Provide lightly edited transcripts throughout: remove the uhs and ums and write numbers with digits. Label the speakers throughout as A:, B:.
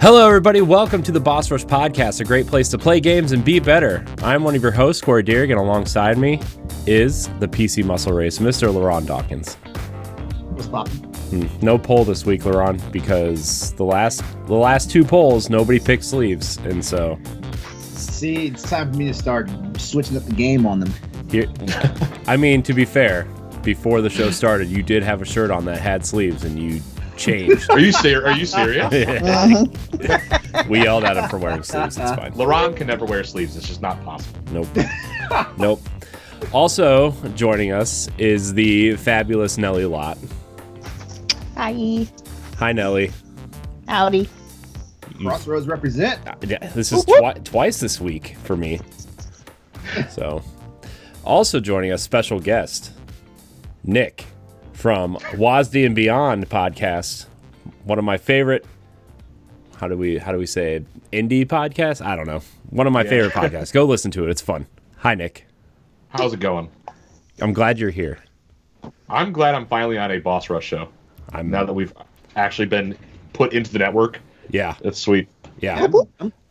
A: Hello, everybody. Welcome to the Boss Rush Podcast, a great place to play games and be better. I'm one of your hosts, Corey Deering, and alongside me is the PC Muscle Race, Mr. LeRon Dawkins.
B: What's poppin'?
A: No poll this week, LeRon, because the last two polls, nobody picked sleeves, and so...
B: See, it's time for me to start switching up the game on them.
A: I mean, to be fair, before the show started, you did have a shirt on that had sleeves, and you changed.
C: Are you serious?
A: We yelled at him for wearing sleeves. It's fine.
C: LeRon can never wear sleeves. It's just not possible.
A: Nope. Also joining us is the fabulous Nellie Lott.
D: Hi.
A: Hi, Nellie.
D: Howdy.
B: Crossroads represent.
A: Yeah, this is twice this week for me. So, also joining us, special guest, Nick from WASD and Beyond podcast. One of my favorite, how do we say it? Indie podcast? I don't know. One of my favorite podcasts. Go listen to it. It's fun. Hi, Nick.
C: How's it going?
A: I'm glad you're here.
C: I'm glad I'm finally on a Boss Rush show. Now that we've actually been put into the network.
A: Yeah.
C: It's sweet.
A: Yeah.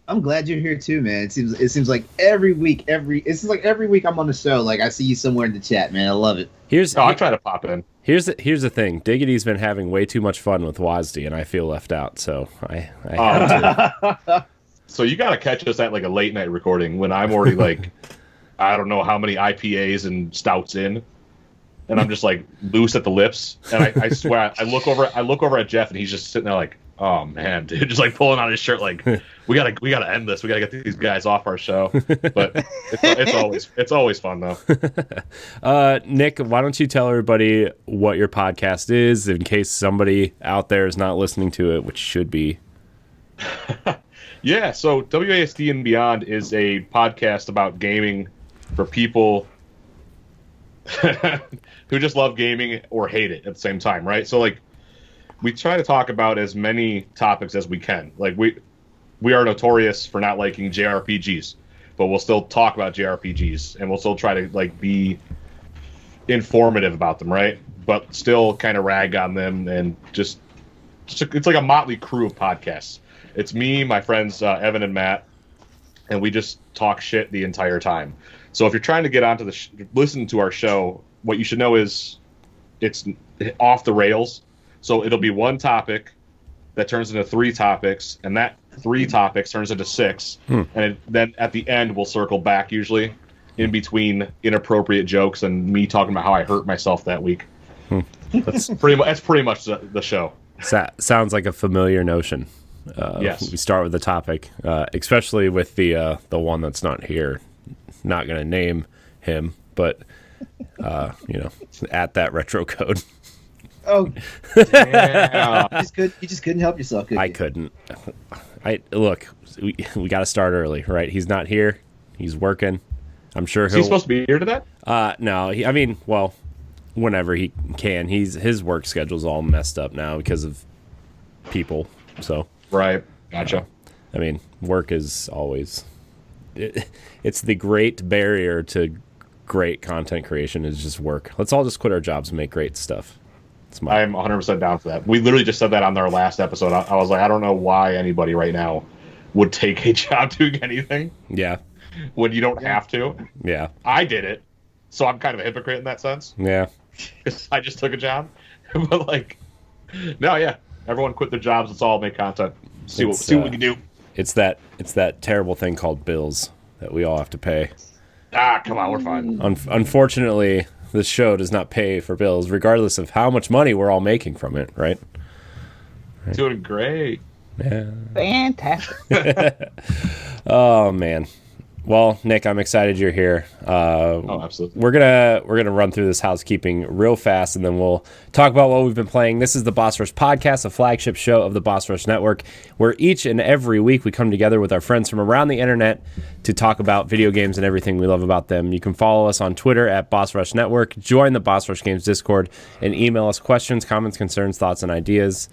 B: I'm glad you're here too, man. It seems like every week I'm on the show. Like I see you somewhere in the chat, man. I love it.
C: I try to pop in.
A: Here's the thing. Diggity's been having way too much fun with WASD, and I feel left out. So I have to.
C: So you got to catch us at like a late night recording when I'm already like, I don't know how many IPAs and stouts in, and I'm just like loose at the lips. And I swear, I look over at Jeff, and he's just sitting there like, oh man, dude, just like pulling on his shirt, like we gotta end this. We gotta get these guys off our show. But it's always fun though.
A: Nick, why don't you tell everybody what your podcast is in case somebody out there is not listening to it, which should be.
C: Yeah, so WASD and Beyond is a podcast about gaming for people who just love gaming or hate it at the same time, right? So like we try to talk about as many topics as we can. Like we are notorious for not liking JRPGs, but we'll still talk about JRPGs and we'll still try to like be informative about them, right? But still kind of rag on them and just it's like a motley crew of podcasts. It's me, my friends Evan and Matt, and we just talk shit the entire time. So if you're trying to get onto listen to our show, what you should know is it's off the rails. So it'll be one topic that turns into three topics, and that three topics turns into six. And then at the end, we'll circle back usually in between inappropriate jokes and me talking about how I hurt myself that week. That's pretty much the show.
A: Sounds like a familiar notion.
C: Yes.
A: We start with the topic, especially with the one that's not here. Not going to name him, but at that retro code.
B: Oh, yeah. You just couldn't help yourself, could you?
A: I couldn't. Look, we got to start early, right? He's not here. He's working. I'm sure
C: Is he supposed to be here to that?
A: No. Whenever he can. His work schedule's all messed up now because of people. So
C: right, gotcha.
A: Work is always. It's the great barrier to great content creation is just work. Let's all just quit our jobs and make great stuff.
C: I'm 100% down for that. We literally just said that on our last episode. I was like, I don't know why anybody right now would take a job doing anything.
A: Yeah.
C: When you don't have to.
A: Yeah.
C: I did it, so I'm kind of a hypocrite in that sense.
A: Yeah.
C: Because I just took a job. But no, yeah. Everyone quit their jobs. Let's all make content. See what we can do.
A: It's that terrible thing called bills that we all have to pay.
C: Come on, we're fine.
A: Unfortunately, this show does not pay for bills, regardless of how much money we're all making from it, right?
C: Doing great.
A: Yeah.
D: Fantastic.
A: Oh, man. Well, Nick, I'm excited you're here.
C: Absolutely.
A: We're gonna run through this housekeeping real fast, and then we'll talk about what we've been playing. This is the Boss Rush Podcast, a flagship show of the Boss Rush Network, where each and every week we come together with our friends from around the internet to talk about video games and everything we love about them. You can follow us on Twitter at Boss Rush Network, join the Boss Rush Games Discord, and email us questions, comments, concerns, thoughts, and ideas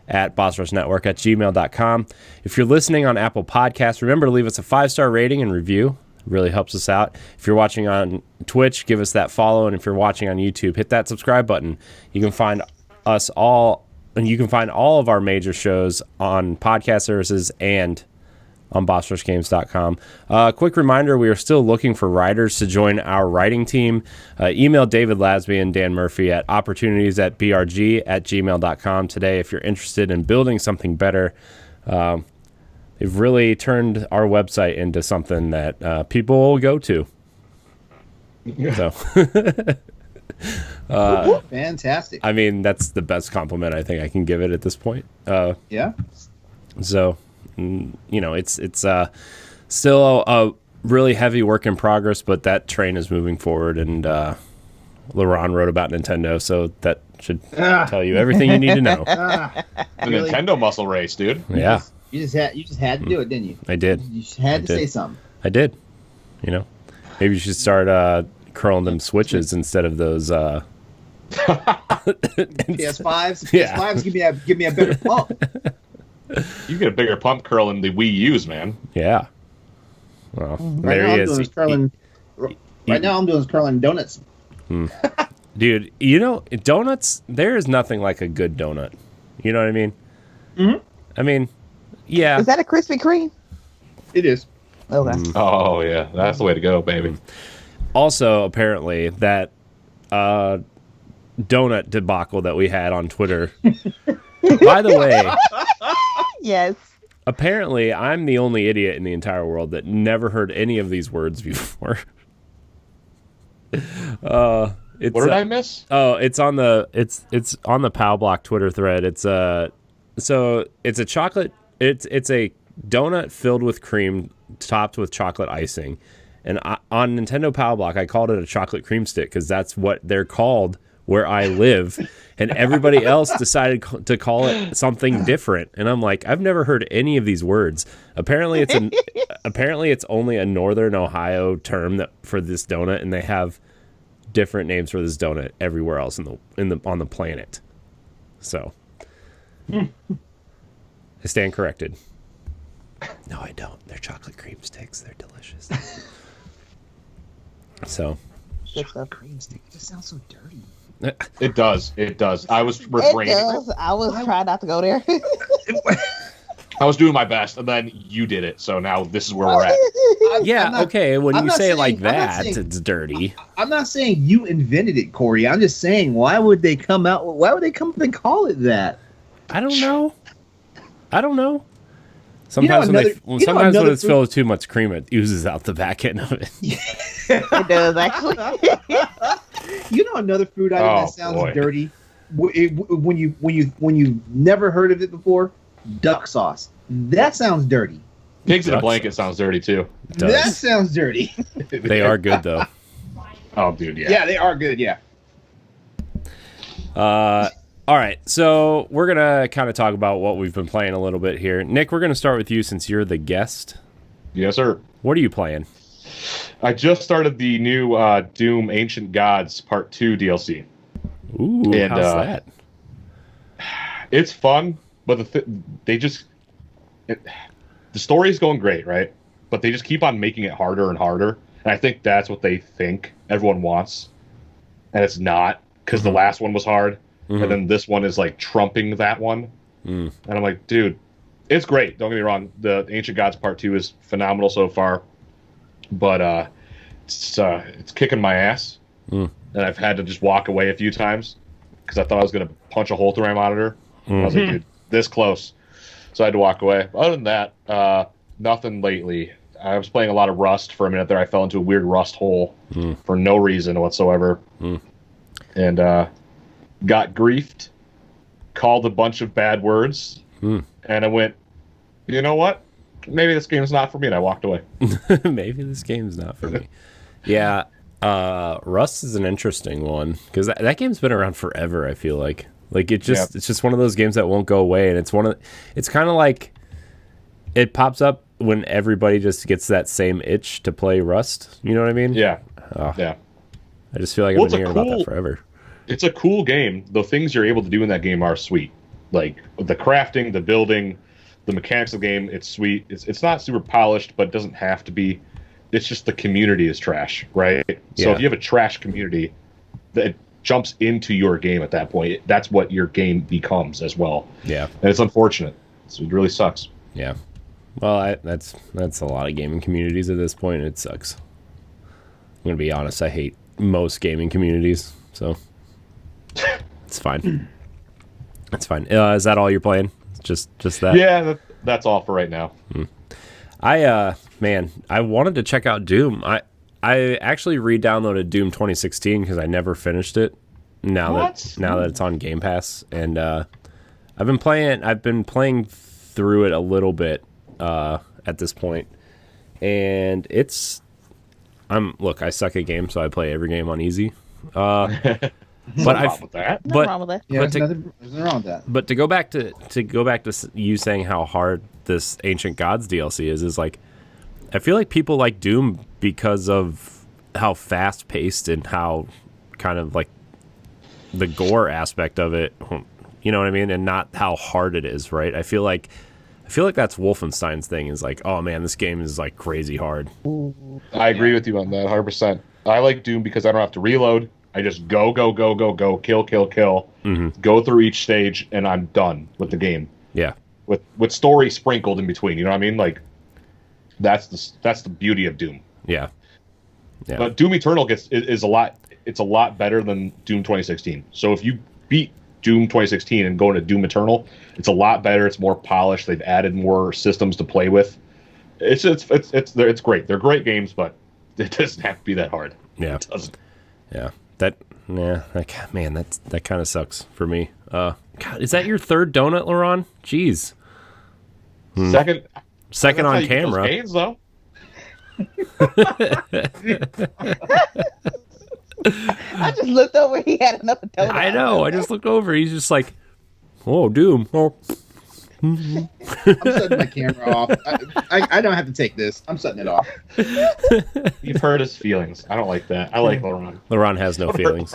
A: at bossrushnetwork@gmail.com. If you're listening on Apple Podcasts, remember to leave us a 5-star rating and review. It really helps us out. If you're watching on Twitch, give us that follow. And if you're watching on YouTube, hit that subscribe button. You can find us all and you can find all of our major shows on podcast services and on bossrushgames.com. Quick reminder, we are still looking for writers to join our writing team. Email David Lasby and Dan Murphy at opportunities@brg@gmail.com today if you're interested in building something better. They've really turned our website into something that people will go to. So,
B: fantastic.
A: I mean, that's the best compliment I think I can give it at this point.
B: Yeah.
A: So, it's still a really heavy work in progress, but that train is moving forward, and LeRon wrote about Nintendo, so that should tell you everything you need to know.
C: The
B: Really?
C: Nintendo muscle race, dude.
A: Yeah,
B: You just had to do it, didn't you?
A: I did.
B: You just had to
A: did.
B: say something.
A: I did. Maybe you should start curling them switches instead of those.
B: PS5s.
A: Yeah.
B: PS5s give me a better pump.
C: You get a bigger pump curl than the Wii U's, man.
A: Yeah. Well,
B: Right
A: there
B: now
A: he
B: I'm doing
A: is.
B: is curling. Right now I'm doing curling donuts.
A: Dude, donuts, there is nothing like a good donut. You know what I mean?
B: Mhm.
A: I mean, yeah.
D: Is that a Krispy Kreme?
B: It is.
D: Okay.
C: Oh yeah, that's the way to go, baby.
A: Also, apparently, that donut debacle that we had on Twitter. By the way,
D: Yes.
A: apparently, I'm the only idiot in the entire world that never heard any of these words before.
C: What did I miss?
A: Oh, it's on the Pow Block Twitter thread. It's a chocolate. It's a donut filled with cream, topped with chocolate icing. And on Nintendo Pow Block, I called it a chocolate cream stick because that's what they're called where I live. And everybody else decided to call it something different. And I'm like, I've never heard any of these words. Apparently, it's only a Northern Ohio term for this donut, and they have different names for this donut everywhere else on the planet. So, I stand corrected. No, I don't. They're chocolate cream sticks. They're delicious. So,
D: Good stuff.
B: Cream stick. It just sounds so dirty.
C: It does. I was
D: It
C: refraining.
D: does. I was trying not to go there.
C: I was doing my best, and then you did it. So now this is where we're at.
A: yeah, okay. When
B: I'm
A: you
B: not
A: say it like
B: saying- I'm not
A: that,
B: saying-
A: it's dirty.
B: I'm not saying you invented it, Corey. I'm just saying, why would they come up and call it that?
A: I don't know.
B: You know
A: Sometimes
B: another
A: when it's
B: food-
A: filled with too much cream, it oozes out the back end of it.
D: It does actually.
B: You know another food item
C: Oh,
B: that sounds
C: boy.
B: dirty? When you never heard of it before? Duck sauce. That sounds dirty.
C: Pigs in a
A: Duck
C: blanket sounds dirty too.
A: It does.
B: That sounds dirty.
A: They are good though.
C: Oh, dude, yeah.
B: Yeah, they are good. Yeah.
A: All right, so we're gonna kind of talk about what we've been playing a little bit here. Nick, we're gonna start with you since you're the guest.
C: Yes, sir.
A: What are you playing?
C: I just started the new Doom Ancient Gods Part 2 DLC.
A: Ooh,
C: And,
A: how's that?
C: It's fun, but the story's going great, right? But they just keep on making it harder and harder. And I think that's what they think everyone wants. And it's not, because the last one was hard.
A: Mhm.
C: And then this one is like trumping that one.
A: Mm.
C: And I'm like, dude, it's great. Don't get me wrong. The Ancient Gods Part 2 is phenomenal so far. But it's kicking my ass.
A: Mm.
C: And I've had to just walk away a few times because I thought I was going to punch a hole through my monitor. I was like, dude, this close. So I had to walk away. Other than that, nothing lately. I was playing a lot of Rust for a minute there. I fell into a weird Rust hole for no reason whatsoever. And got griefed, called a bunch of bad words, and I went, you know what? Maybe this game's not for me, and I walked away.
A: Maybe this game's not for me. Yeah, Rust is an interesting one because that game's been around forever. I feel like it's just one of those games that won't go away, and it's kind of like it pops up when everybody just gets that same itch to play Rust. You know what I mean?
C: Yeah.
A: Oh,
C: Yeah.
A: I just feel like I've been hearing about that forever.
C: It's a cool game. The things you're able to do in that game are sweet. Like the crafting, the building, the mechanics of the game, it's sweet. It's not super polished, but it doesn't have to be. It's just the community is trash, right? So
A: Yeah.
C: if you have a trash community, that jumps into your game at that point. That's what your game becomes as well.
A: Yeah.
C: And it's unfortunate. It really sucks.
A: Yeah. Well, that's a lot of gaming communities at this point. It sucks. I'm gonna be honest. I hate most gaming communities, so it's fine. It's fine. Is that all you're playing? Just that?
C: Yeah, that's all for right now.
A: I wanted to check out Doom. I actually re-downloaded Doom 2016 because I never finished it. Now that it's on Game Pass, and I've been playing through it a little bit at this point, and I suck at games, so I play every game on easy. But
C: wrong with that.
D: Nothing wrong with that.
B: Yeah,
A: But
B: there's nothing wrong with that.
A: But to go back to you saying how hard this Ancient Gods DLC is like, I feel like people like Doom because of how fast paced and how kind of like the gore aspect of it, you know what I mean, and not how hard it is, right? I feel like that's Wolfenstein's thing, is like, oh man, this game is like crazy hard.
C: I agree with you on that 100%. I like Doom because I don't have to reload. I just go, kill, go through each stage, and I'm done with the game.
A: Yeah.
C: With story sprinkled in between, you know what I mean? Like, that's the beauty of Doom.
A: Yeah. Yeah.
C: But Doom Eternal is a lot better than Doom 2016. So if you beat Doom 2016 and go into Doom Eternal, it's a lot better. It's more polished. They've added more systems to play with. It's great. They're great games, but it doesn't have to be that hard.
A: Yeah.
C: It doesn't.
A: Yeah. That kind of sucks for me. God, is that your third donut, LeRon? Jeez. Second on camera.
C: Games, though.
D: I just looked over. He had another donut.
A: I know. I just looked over. He's just like, oh, Doom. Oh.
B: I'm shutting my camera off. I don't have to take this. I'm shutting it off.
C: You've hurt his feelings. I don't like that. I like LeRon.
A: LeRon has no feelings.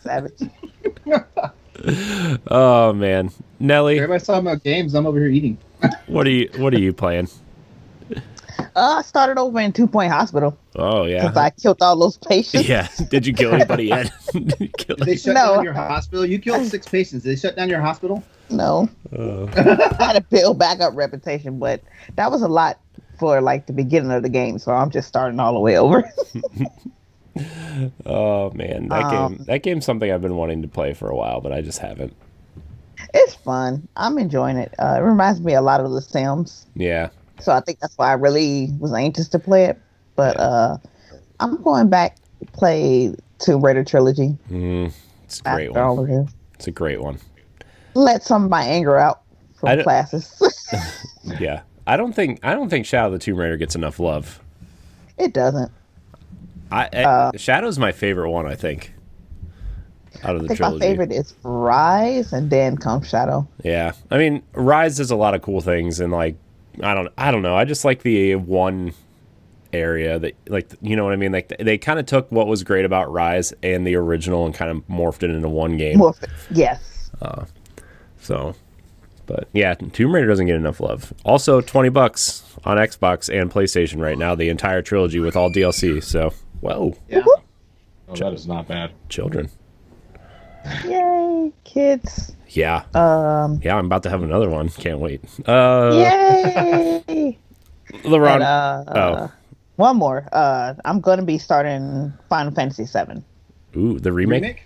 D: Savage.
A: Oh man, Nellie,
B: Everybody's talking about games. I'm over here eating.
A: what are you playing?
D: I started over in 2 Point Hospital
A: Oh yeah,
D: because I killed all those patients.
A: yeah. Did you kill anybody yet?
B: Did they shut down your hospital? You killed 6 patients. Did they shut down your hospital?
D: No. I had to build back up reputation, but that was a lot for like the beginning of the game, so I'm just starting all the way over.
A: Oh man, that game's something I've been wanting to play for a while, but I just haven't.
D: It's fun. I'm enjoying it. It reminds me a lot of The Sims,
A: Yeah,
D: so I think that's why I really was anxious to play it. But I'm going back to play Tomb Raider trilogy.
A: it's a great
D: after all
A: one.
D: of this.
A: It's a great one.
D: Let some of my anger out from classes.
A: Yeah, I don't think Shadow of the Tomb Raider gets enough love.
D: It doesn't.
A: Shadow's my favorite one, I think. Out of the
D: I think
A: trilogy.
D: my favorite is Rise, and then comes Shadow.
A: Yeah, I mean, Rise does a lot of cool things, and like, I don't know. I just like the one area that, like, you know what I mean? Like, they kind of took what was great about Rise and the original and kind of morphed it into one game.
D: Yes.
A: So, but yeah, Tomb Raider doesn't get enough love. Also, $20 on Xbox and PlayStation right now, the entire trilogy with all DLC. So, whoa,
B: Yeah.
C: Oh, that is not bad.
A: children.
D: Yay, kids.
A: Yeah, yeah, I'm about to have another one. Can't wait.
D: Yay.
A: LeRon.
D: And, one more. I'm going to be starting Final Fantasy VII.
A: Ooh, the remake?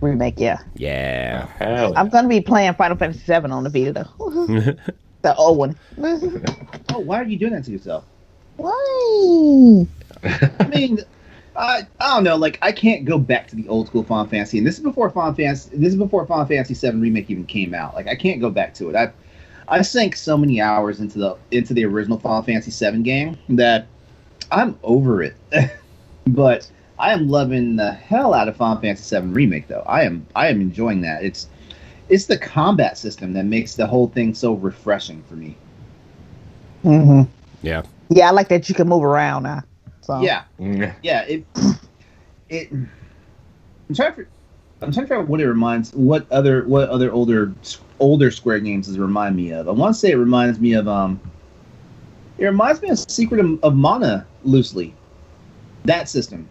D: Remake, yeah.
A: Yeah.
C: Hell
D: I'm going to be playing Final Fantasy VII on the Vita, though. The old one.
B: Oh, why are you doing that to yourself?
D: Why?
B: I mean, I don't know. Like, I can't go back to the old school Final Fantasy, and this is before Final Fantasy VII Remake even came out. Like, I can't go back to it. I sank so many hours into the original Final Fantasy VII game that I'm over it. But I am loving the hell out of Final Fantasy VII Remake, though. I am enjoying that. It's the combat system that makes the whole thing so refreshing for me.
D: Mm-hmm.
A: Yeah.
D: Yeah, I like that you can move around now. So.
B: Yeah. It. I'm trying to figure out what it reminds. What other older Square games does it remind me of? I want to say it reminds me of It reminds me of Secret of Mana loosely. That system.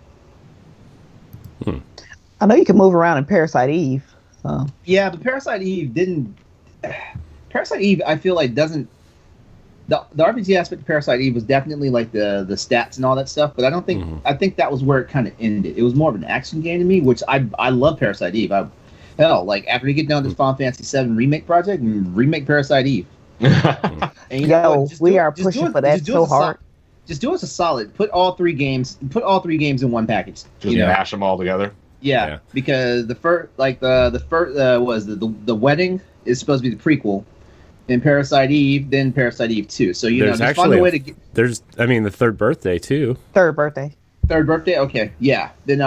D: I know you can move around in Parasite Eve. So.
B: Yeah, but Parasite Eve didn't. Parasite Eve, I feel like doesn't. The RPG aspect of Parasite Eve was definitely like the stats and all that stuff, but I don't think I think that was where it kind of ended. It was more of an action game to me, which I love Parasite Eve. Hell, like after you get done this Final Fantasy VII remake project, remake Parasite Eve. And you know what?
D: We are pushing for that so hard.
B: Just do us a solid. Put all three games in one package.
C: Just mash them all together.
B: Yeah, because the first was the wedding is supposed to be the prequel. Then Parasite Eve, then Parasite Eve 2. So just find a way to get.
A: There's, the third birthday too.
D: Third birthday.
B: Okay, yeah. Then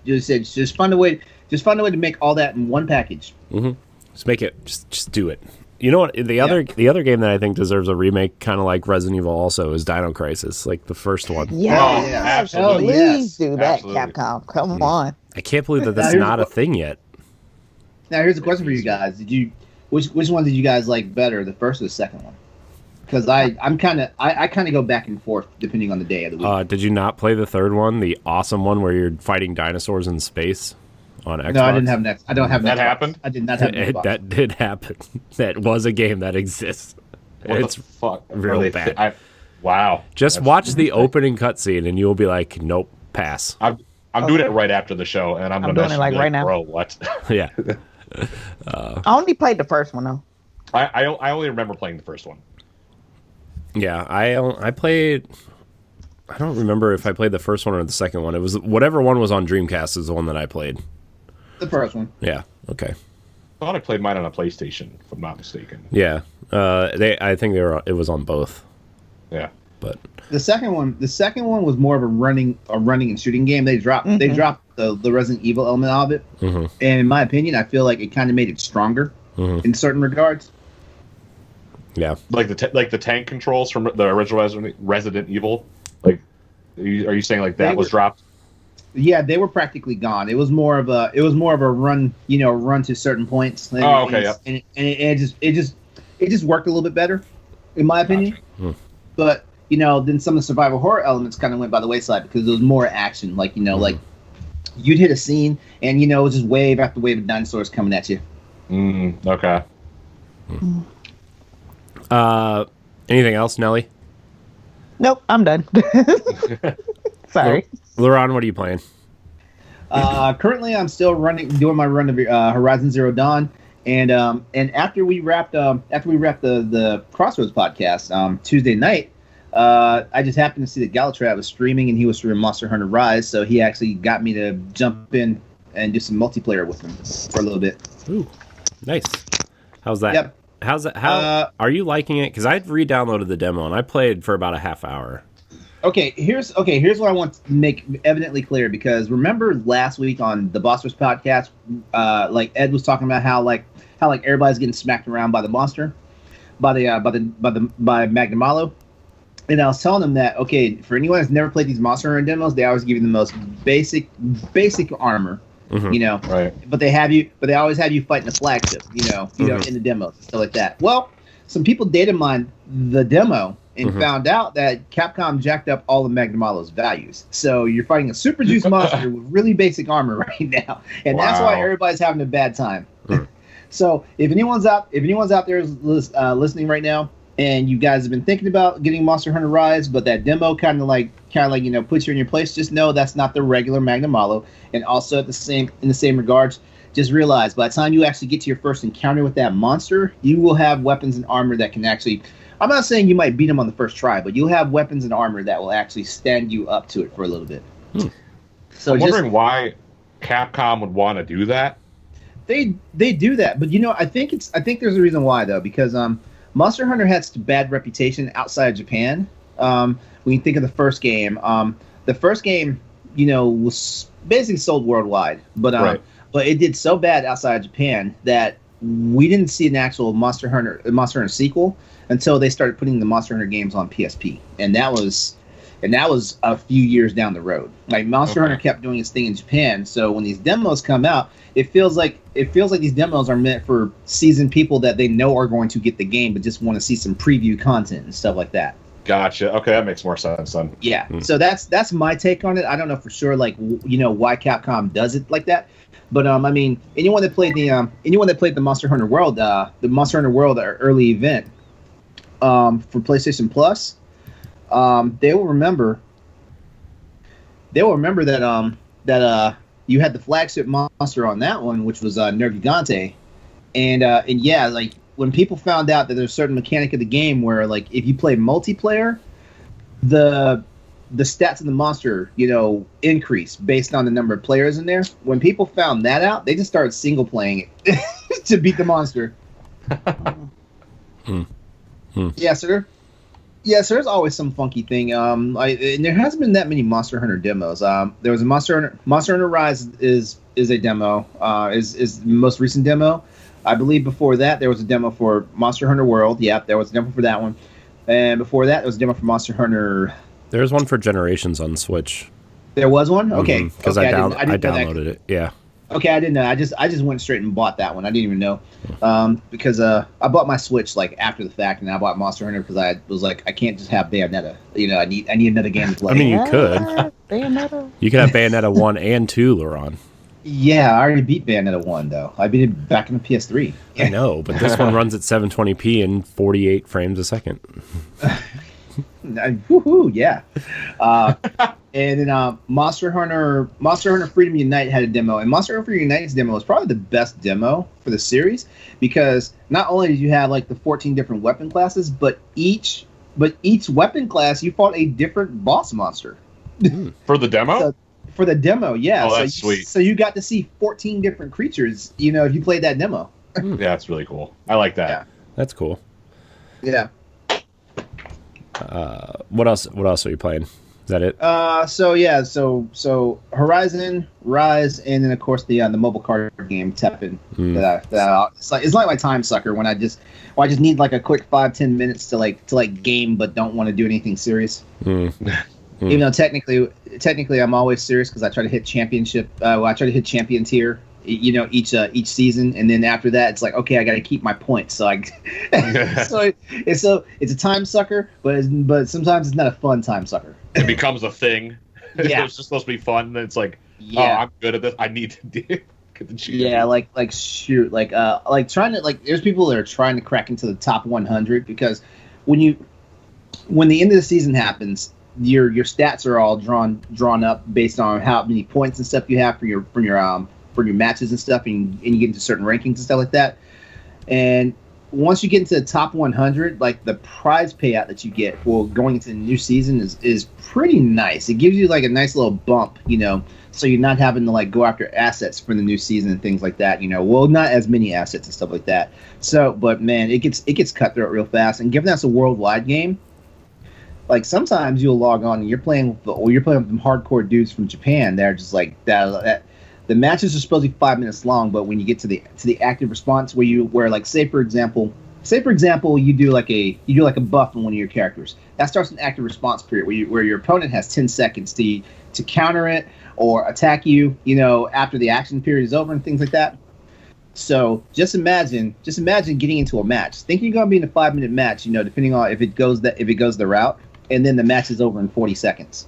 B: just find a way to make all that in one package.
A: Mm-hmm. Just make it. Just do it. You know what? The other game that I think deserves a remake, kind of like Resident Evil, also is Dino Crisis, like the first one.
C: Absolutely.
D: Please do that, Capcom. Come on.
A: I can't believe that's not a thing yet.
B: Now here's a question for you guys: Which one did you guys like better, the first or the second one? Because I kind of go back and forth depending on the day of the week.
A: Did you not play the third one, the awesome one where you're fighting dinosaurs in space on Xbox?
B: No, I didn't have next. I don't have
C: that.
B: Xbox.
C: Happened.
B: I did not have Xbox.
A: That did happen. That was a game that exists.
C: It's fuck
A: real bad.
C: Wow.
A: Just watch the opening cutscene and you'll be like, nope, pass.
C: I'm doing it right after the show, and I'm
D: doing it like right now.
C: Bro, what?
A: Yeah.
D: I only played the first one though.
C: I only remember playing the first one.
A: Yeah, I played. I don't remember if I played the first one or the second one. It was whatever one was on Dreamcast is the one that I played.
B: The first one.
A: Yeah. Okay.
C: I thought I played mine on a PlayStation, if I'm not mistaken.
A: Yeah. I think it was on both.
C: Yeah.
A: But
B: the second one was more of a running and shooting game. They dropped the Resident Evil element of it, and in my opinion, I feel like it kind of made it stronger in certain regards.
A: Yeah,
C: like the tank controls from the original Resident Evil. Like, are you saying like that was dropped?
B: Yeah, they were practically gone. It was more of a run, run to certain points. And, and it just worked a little bit better, in my opinion.
A: Gotcha.
B: But then some of the survival horror elements kind of went by the wayside because there was more action. Like like you'd hit a scene and it was just wave after wave of dinosaurs coming at you.
C: Okay.
A: Anything else, Nellie?
D: Nope, I'm done. Sorry.
A: LeRon, what are you playing?
B: Currently, I'm still doing my run of Horizon Zero Dawn, and after we wrapped the Crossroads podcast Tuesday night, I just happened to see that Galatrad was streaming, and he was streaming Monster Hunter Rise, so he actually got me to jump in and do some multiplayer with him for a little bit.
A: Ooh, nice. How's that?
B: Yep.
A: How's that? How are you liking it? Because I re-downloaded the demo and I played for about a half hour.
B: Okay, here's what I want to make evidently clear, because remember last week on the Boss Rush podcast, like Ed was talking about how everybody's getting smacked around by the monster, by Magnum Malo. And I was telling them that, okay, for anyone that's never played these Monster Hunter demos, they always give you the most basic armor,
C: right?
B: But they always have you fighting the flagship, in the demos and stuff like that. Well, some people data mined the demo and found out that Capcom jacked up all of Magnum Malo's values. So you're fighting a super juice monster with really basic armor right now, and that's why everybody's having a bad time. So if anyone's out there listening right now, and you guys have been thinking about getting Monster Hunter Rise, but that demo kind of like puts you in your place, just know that's not the regular Magnum Malo. And also in the same regards, just realize by the time you actually get to your first encounter with that monster, you will have weapons and armor that can actually, I'm not saying you might beat him on the first try, but you'll have weapons and armor that will actually stand you up to it for a little bit. So
C: I'm wondering why Capcom would want to do that.
B: They do that, but I think there's a reason why though, because Monster Hunter had such a bad reputation outside of Japan. When you think of the first game, was basically sold worldwide, but it did so bad outside of Japan that we didn't see an actual Monster Hunter sequel until they started putting the Monster Hunter games on PSP, and that was a few years down the road. Like Monster Hunter kept doing its thing in Japan, so when these demos come out, it feels like these demos are meant for seasoned people that they know are going to get the game, but just want to see some preview content and stuff like that.
C: Gotcha. Okay, that makes more sense then.
B: Yeah. So that's my take on it. I don't know for sure, like why Capcom does it like that. But I mean, anyone that played the Monster Hunter World, early event, for PlayStation Plus, they will remember that you had the flagship monster on that one, which was Nergigante, and yeah, like when people found out that there's a certain mechanic of the game where, like, if you play multiplayer, the stats of the monster, increase based on the number of players in there. When people found that out, they just started single playing it to beat the monster. Yeah, sir. Yeah, so there's always some funky thing. And there hasn't been that many Monster Hunter demos. There was a Monster Hunter Rise is a demo. Is the most recent demo. I believe before that there was a demo for Monster Hunter World. Yeah, there was a demo for that one. And before that there was a demo for Monster Hunter.
A: There was one for Generations on Switch.
B: There was one? Okay.
A: Because I downloaded it. Yeah.
B: Okay, I didn't know. I just went straight and bought that one. I didn't even know, because I bought my Switch like after the fact, and I bought Monster Hunter because I was like, I can't just have Bayonetta. I need another game to play.
A: I mean, you could.
D: Bayonetta.
A: You could have Bayonetta 1 and 2, LeRon.
B: Yeah, I already beat Bayonetta 1 though. I beat it back in the PS3.
A: I know, but this one runs at 720p and 48 frames a second.
B: Woohoo! Yeah. And then Monster Hunter Freedom Unite had a demo, and Monster Hunter Freedom Unite's demo was probably the best demo for the series, because not only did you have like the 14 different weapon classes, but each weapon class you fought a different boss monster.
C: For the demo?
B: For the demo, yeah.
C: Oh, that's sweet.
B: So you got to see 14 different creatures, if you played that demo.
C: Yeah, that's really cool. I like that.
B: Yeah.
A: That's cool.
B: Yeah.
A: What else are you playing? Is that it?
B: So Horizon, Rise, and then of course the mobile card game Teppen. It's like my time sucker when I just need like a quick 5-10 minutes to game, but don't want to do anything serious. Even though technically I'm always serious because I try to hit championship. I try to hit champion tier. Each season, and then after that, it's like, okay, I got to keep my points. So it's a time sucker, but sometimes it's not a fun time sucker.
C: It becomes a thing.
B: Yeah.
C: It's just supposed to be fun, and it's like,
B: yeah.
C: Oh, I'm good at this. I need to get the cheat.
B: Yeah, trying to there's people that are trying to crack into the top 100, because when the end of the season happens, your stats are all drawn up based on how many points and stuff you have for your matches and stuff, and you get into certain rankings and stuff like that. And once you get into the top 100, like the prize payout that you get for going into the new season is pretty nice. It gives you like a nice little bump, so you're not having to like go after assets for the new season and things like that. Well, not as many assets and stuff like that. So, but man, it gets cutthroat real fast. And given that's a worldwide game, like sometimes you'll log on and you're playing with them hardcore dudes from Japan. They're just like that. The matches are supposed to be 5 minutes long, but when you get to the active response, where like say for example you do like a buff on one of your characters, that starts an active response period where your opponent has 10 seconds to counter it or attack you, after the action period is over and things like that. So just imagine getting into a match, thinking you're gonna be in a 5-minute match, depending on if it goes the route, and then the match is over in 40 seconds.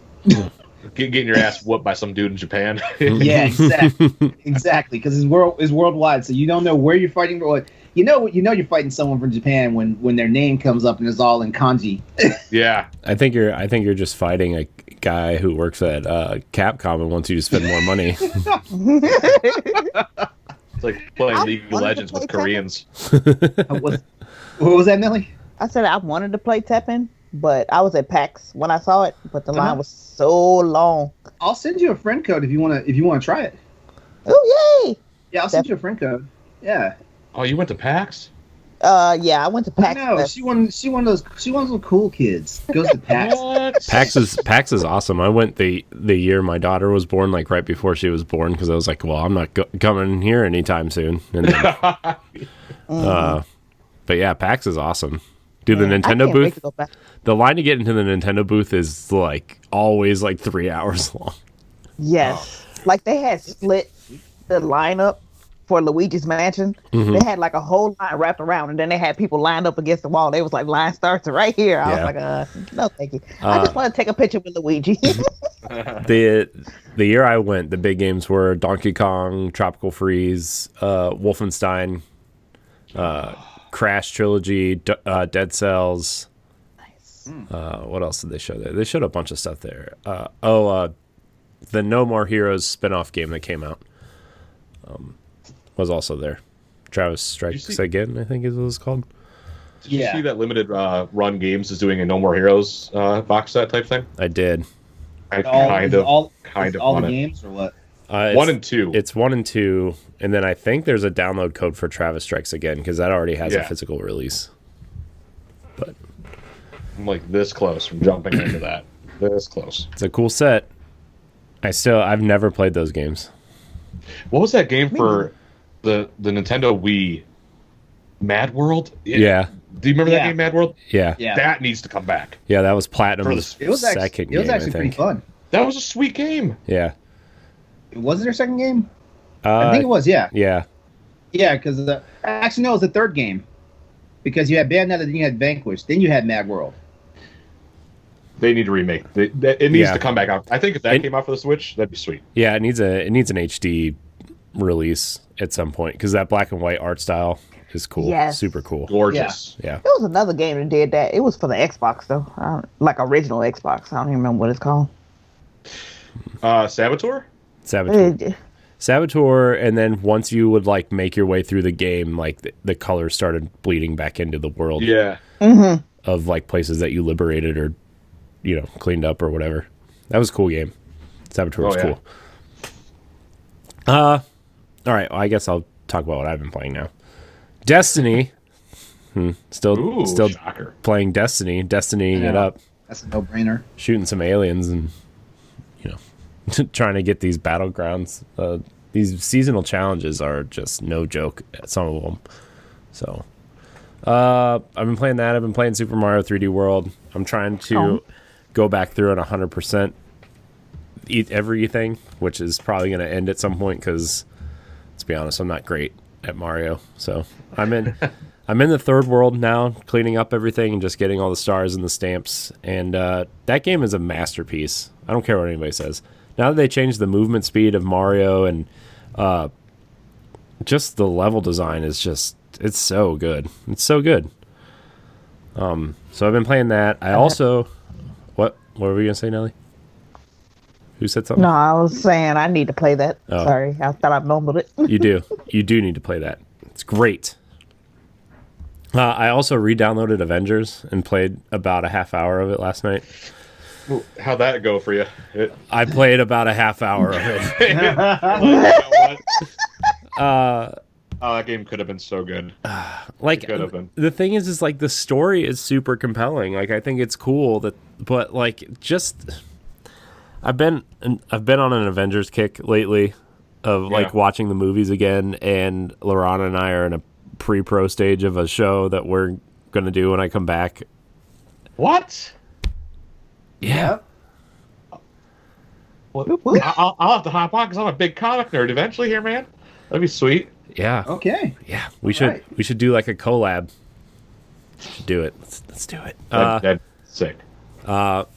C: Getting your ass whooped by some dude in Japan.
B: Yeah, exactly. Because it's worldwide, so you don't know where you're fighting. But you're fighting someone from Japan when their name comes up and it's all in kanji.
C: Yeah,
A: I think you're just fighting a guy who works at Capcom and wants you to spend more money.
C: It's like playing League of Legends with Koreans.
B: What was that, Nellie?
D: I said I wanted to play Teppen, but I was at PAX when I saw it, but the line was so long.
B: I'll send you a friend code if you want to try it.
D: Oh yay!
B: Yeah, I'll send you a friend code. Yeah.
C: Oh, you went to PAX?
D: Yeah, I went to PAX.
B: No, she one of those cool kids. Goes to PAX.
A: PAX is awesome. I went the year my daughter was born, like right before she was born, because I was like, well, I'm not coming here anytime soon. And then, but yeah, PAX is awesome. Dude, the Nintendo booth, the line to get into the Nintendo booth is like always like 3 hours long.
D: Yes. Like they had split the lineup for Luigi's Mansion.
A: Mhm.
D: They had like a whole line wrapped around, and then they had people lined up against the wall. They was like, line starts right here. I
A: Yeah.
D: was like, no, thank you. I just want to take a picture with Luigi.
A: The year I went, the big games were Donkey Kong, Tropical Freeze, Wolfenstein, Crash Trilogy, Dead Cells.
D: Nice.
A: What else did they show there? They showed a bunch of stuff there. The No More Heroes spin-off game that came out was also there. Travis Strikes Again, I think is what it's called.
C: Did you see that Limited Run Games is doing a No More Heroes box set type thing?
A: I did.
C: I kind of
B: all
C: want
B: the
C: it.
B: games or what?
C: 1 and 2.
A: It's 1 and 2, and then I think there's a download code for Travis Strikes Again because that already has a physical release. But
C: I'm like this close from jumping into that. This close.
A: it's a cool set. I've never played those games.
C: What was that game for the Nintendo Wii? Mad World?
A: Yeah.
C: Do you remember that game, Mad World?
A: Yeah.
C: That needs to come back.
A: Yeah, that was Platinum's
B: It was
A: second
B: actually,
A: game, I
B: pretty
A: think.
B: fun.
C: That was a sweet game.
A: Yeah.
B: Was it their second game? I think it was. Yeah.
A: Yeah.
B: Yeah, because actually no, it was the third game. Because you had Bayonetta, then you had Vanquish, then you had Mad World.
C: They need to remake. It needs to come back out. I think if that came out for the Switch, that'd be sweet.
A: Yeah, it needs an HD release at some point because that black and white art style is cool.
D: Yes.
A: Super cool.
C: Gorgeous.
A: Yeah.
D: There was another game that did that. It was for the Xbox though, like original Xbox. I don't even remember what it's called.
C: Saboteur?
A: Saboteur, and then once you would like make your way through the game, like the colors started bleeding back into the world.
C: Yeah.
A: Of like places that you liberated or cleaned up or whatever. That was a cool game. Saboteur was cool. All right, well, I guess I'll talk about what I've been playing now. Destiny. Still
C: shocker.
A: playing Destinying it up.
B: That's a no-brainer.
A: Shooting some aliens and trying to get these battlegrounds. These seasonal challenges are just no joke, some of them. So I've been playing that. I've been playing Super Mario 3D World. I'm trying to go back through and 100% eat everything, which is probably going to end at some point because, let's be honest, I'm not great at Mario. So I'm in the third world now, cleaning up everything and just getting all the stars and the stamps. And that game is a masterpiece. I don't care what anybody says. Now that they changed the movement speed of Mario and just the level design is just, it's so good. It's so good. So I've been playing that. I also, what were we going to say, Nellie? Who said something?
D: No, I was saying I need to play that.
A: Oh.
D: Sorry, I thought I mumbled it.
A: You do. You do need to play that. It's great. I also re-downloaded Avengers and played about a half hour of it last night.
C: How'd that go for you?
A: I played about a half hour of it.
C: That game could have been so good.
A: Like,
C: Could have been.
A: the thing is like the story is super compelling. Like, I think it's cool but like just I've been on an Avengers kick lately of like watching the movies again, and LeRon and I are in a pre-pro stage of a show that we're gonna do when I come back.
C: What?
A: Yeah.
C: Well, I'll have to hop on because I'm a big comic nerd eventually here, man. That'd be sweet.
A: Yeah.
B: Okay.
A: Yeah. We should do like a collab. Should do it. Let's do it.
C: That's sick.
A: I'll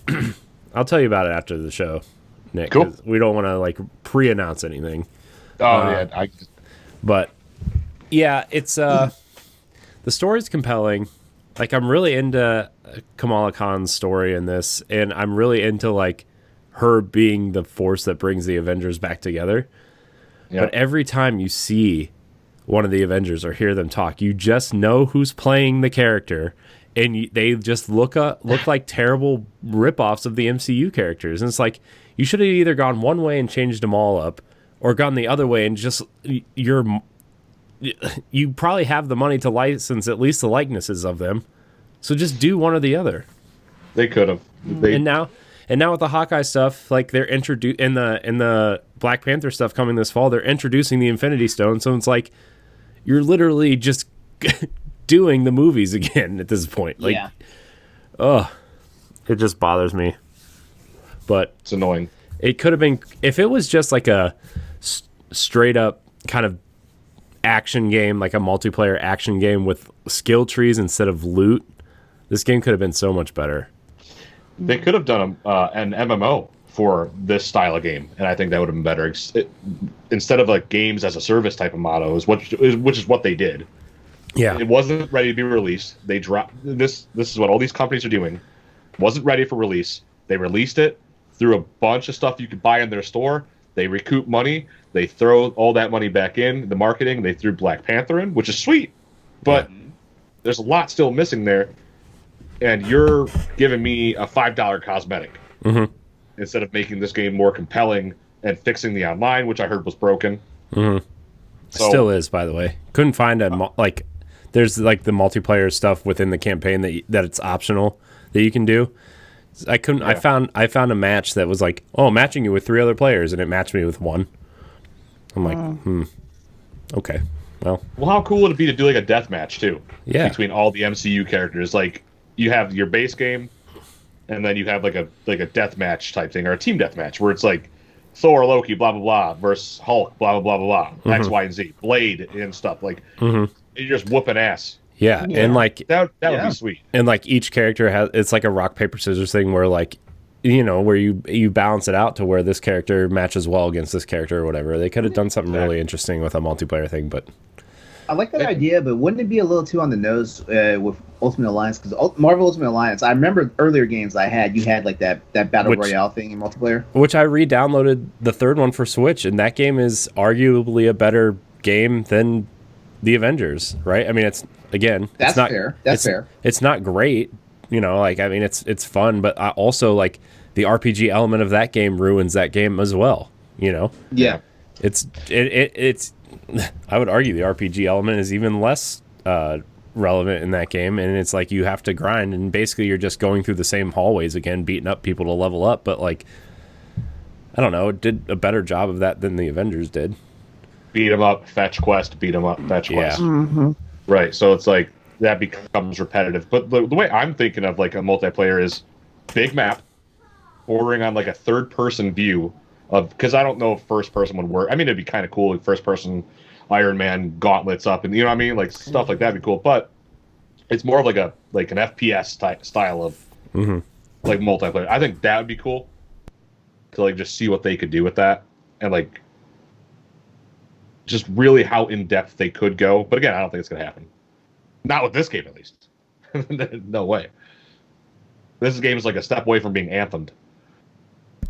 A: tell you about it after the show, Nick.
C: Cool.
A: 'Cause we don't want to like pre-announce anything. But yeah, it's the story's compelling. Like, I'm really into Kamala Khan's story in this, and I'm really into like her being the force that brings the Avengers back together.
C: Yep.
A: But every time you see one of the Avengers or hear them talk, you just know who's playing the character, and they just look like terrible ripoffs of the MCU characters. And it's like, you should have either gone one way and changed them all up, or gone the other way and just you probably have the money to license at least the likenesses of them, so just do one or the other.
C: They could have.
A: And now with the Hawkeye stuff, like they're in the Black Panther stuff coming this fall, they're introducing the Infinity Stone. So it's like you're literally just doing the movies again at this point. Like, it just bothers me. But
C: it's annoying.
A: It could have been if it was just like a straight up kind of action game, like a multiplayer action game with skill trees instead of loot, this game could have been so much better.
C: They could have done an MMO for this style of game, and I think that would have been better. Instead of like games as a service type of motto, which is what they did.
A: Yeah,
C: it wasn't ready to be released. They dropped this. This is what all these companies are doing. Wasn't ready for release. They released it, threw a bunch of stuff you could buy in their store. They recoup money. They throw all that money back in the marketing. They threw Black Panther in, which is sweet, but there's a lot still missing there. And you're giving me a $5 cosmetic instead of making this game more compelling and fixing the online, which I heard was broken. So,
A: still is, by the way. Couldn't find there's like the multiplayer stuff within the campaign that it's optional that you can do. I couldn't. Yeah. I found a match that was like, matching you with 3 other players, and it matched me with 1. I'm like, okay, well,
C: how cool would it be to do like a death match too?
A: Yeah,
C: between all the MCU characters, like you have your base game, and then you have like a death match type thing or a team death match where it's like Thor, Loki, blah blah blah versus Hulk, blah blah blah blah blah, X, Y, and Z, Blade and stuff. Like you're just whooping ass.
A: Yeah, and like
C: that would be sweet.
A: And like each character it's like a rock paper scissors thing where like where you balance it out to where this character matches well against this character or whatever. They could have done something really interesting with a multiplayer thing, but
B: I like that idea, but wouldn't it be a little too on the nose with Ultimate Alliance? Because Marvel Ultimate Alliance, I remember earlier games I had, you had like that Battle Royale thing in multiplayer.
A: Which I re-downloaded the 3rd one for Switch, and that game is arguably a better game than the Avengers, right? I mean, it's not
B: fair. That's fair.
A: It's not great, it's fun, but I also like the RPG element of that game ruins that game as well,
B: Yeah.
A: It's I would argue the RPG element is even less relevant in that game, and it's like you have to grind, and basically you're just going through the same hallways again, beating up people to level up, but like I don't know, it did a better job of that than the Avengers did.
C: Beat 'em up, fetch quest, beat 'em up, fetch quest.
D: Mm-hmm.
C: Right, so it's like that becomes repetitive. But the way I'm thinking of like a multiplayer is big map, bordering on like a third-person view of, because I don't know if first-person would work. I mean, it'd be kind of cool, like first-person Iron Man gauntlets up, and you know what I mean, like stuff like that'd be cool. But it's more of like an FPS type style of like multiplayer. I think that would be cool to like just see what they could do with that, and like just really how in depth they could go. But again, I don't think it's gonna happen. Not with this game, at least. No way. This game is like a step away from being anthemed.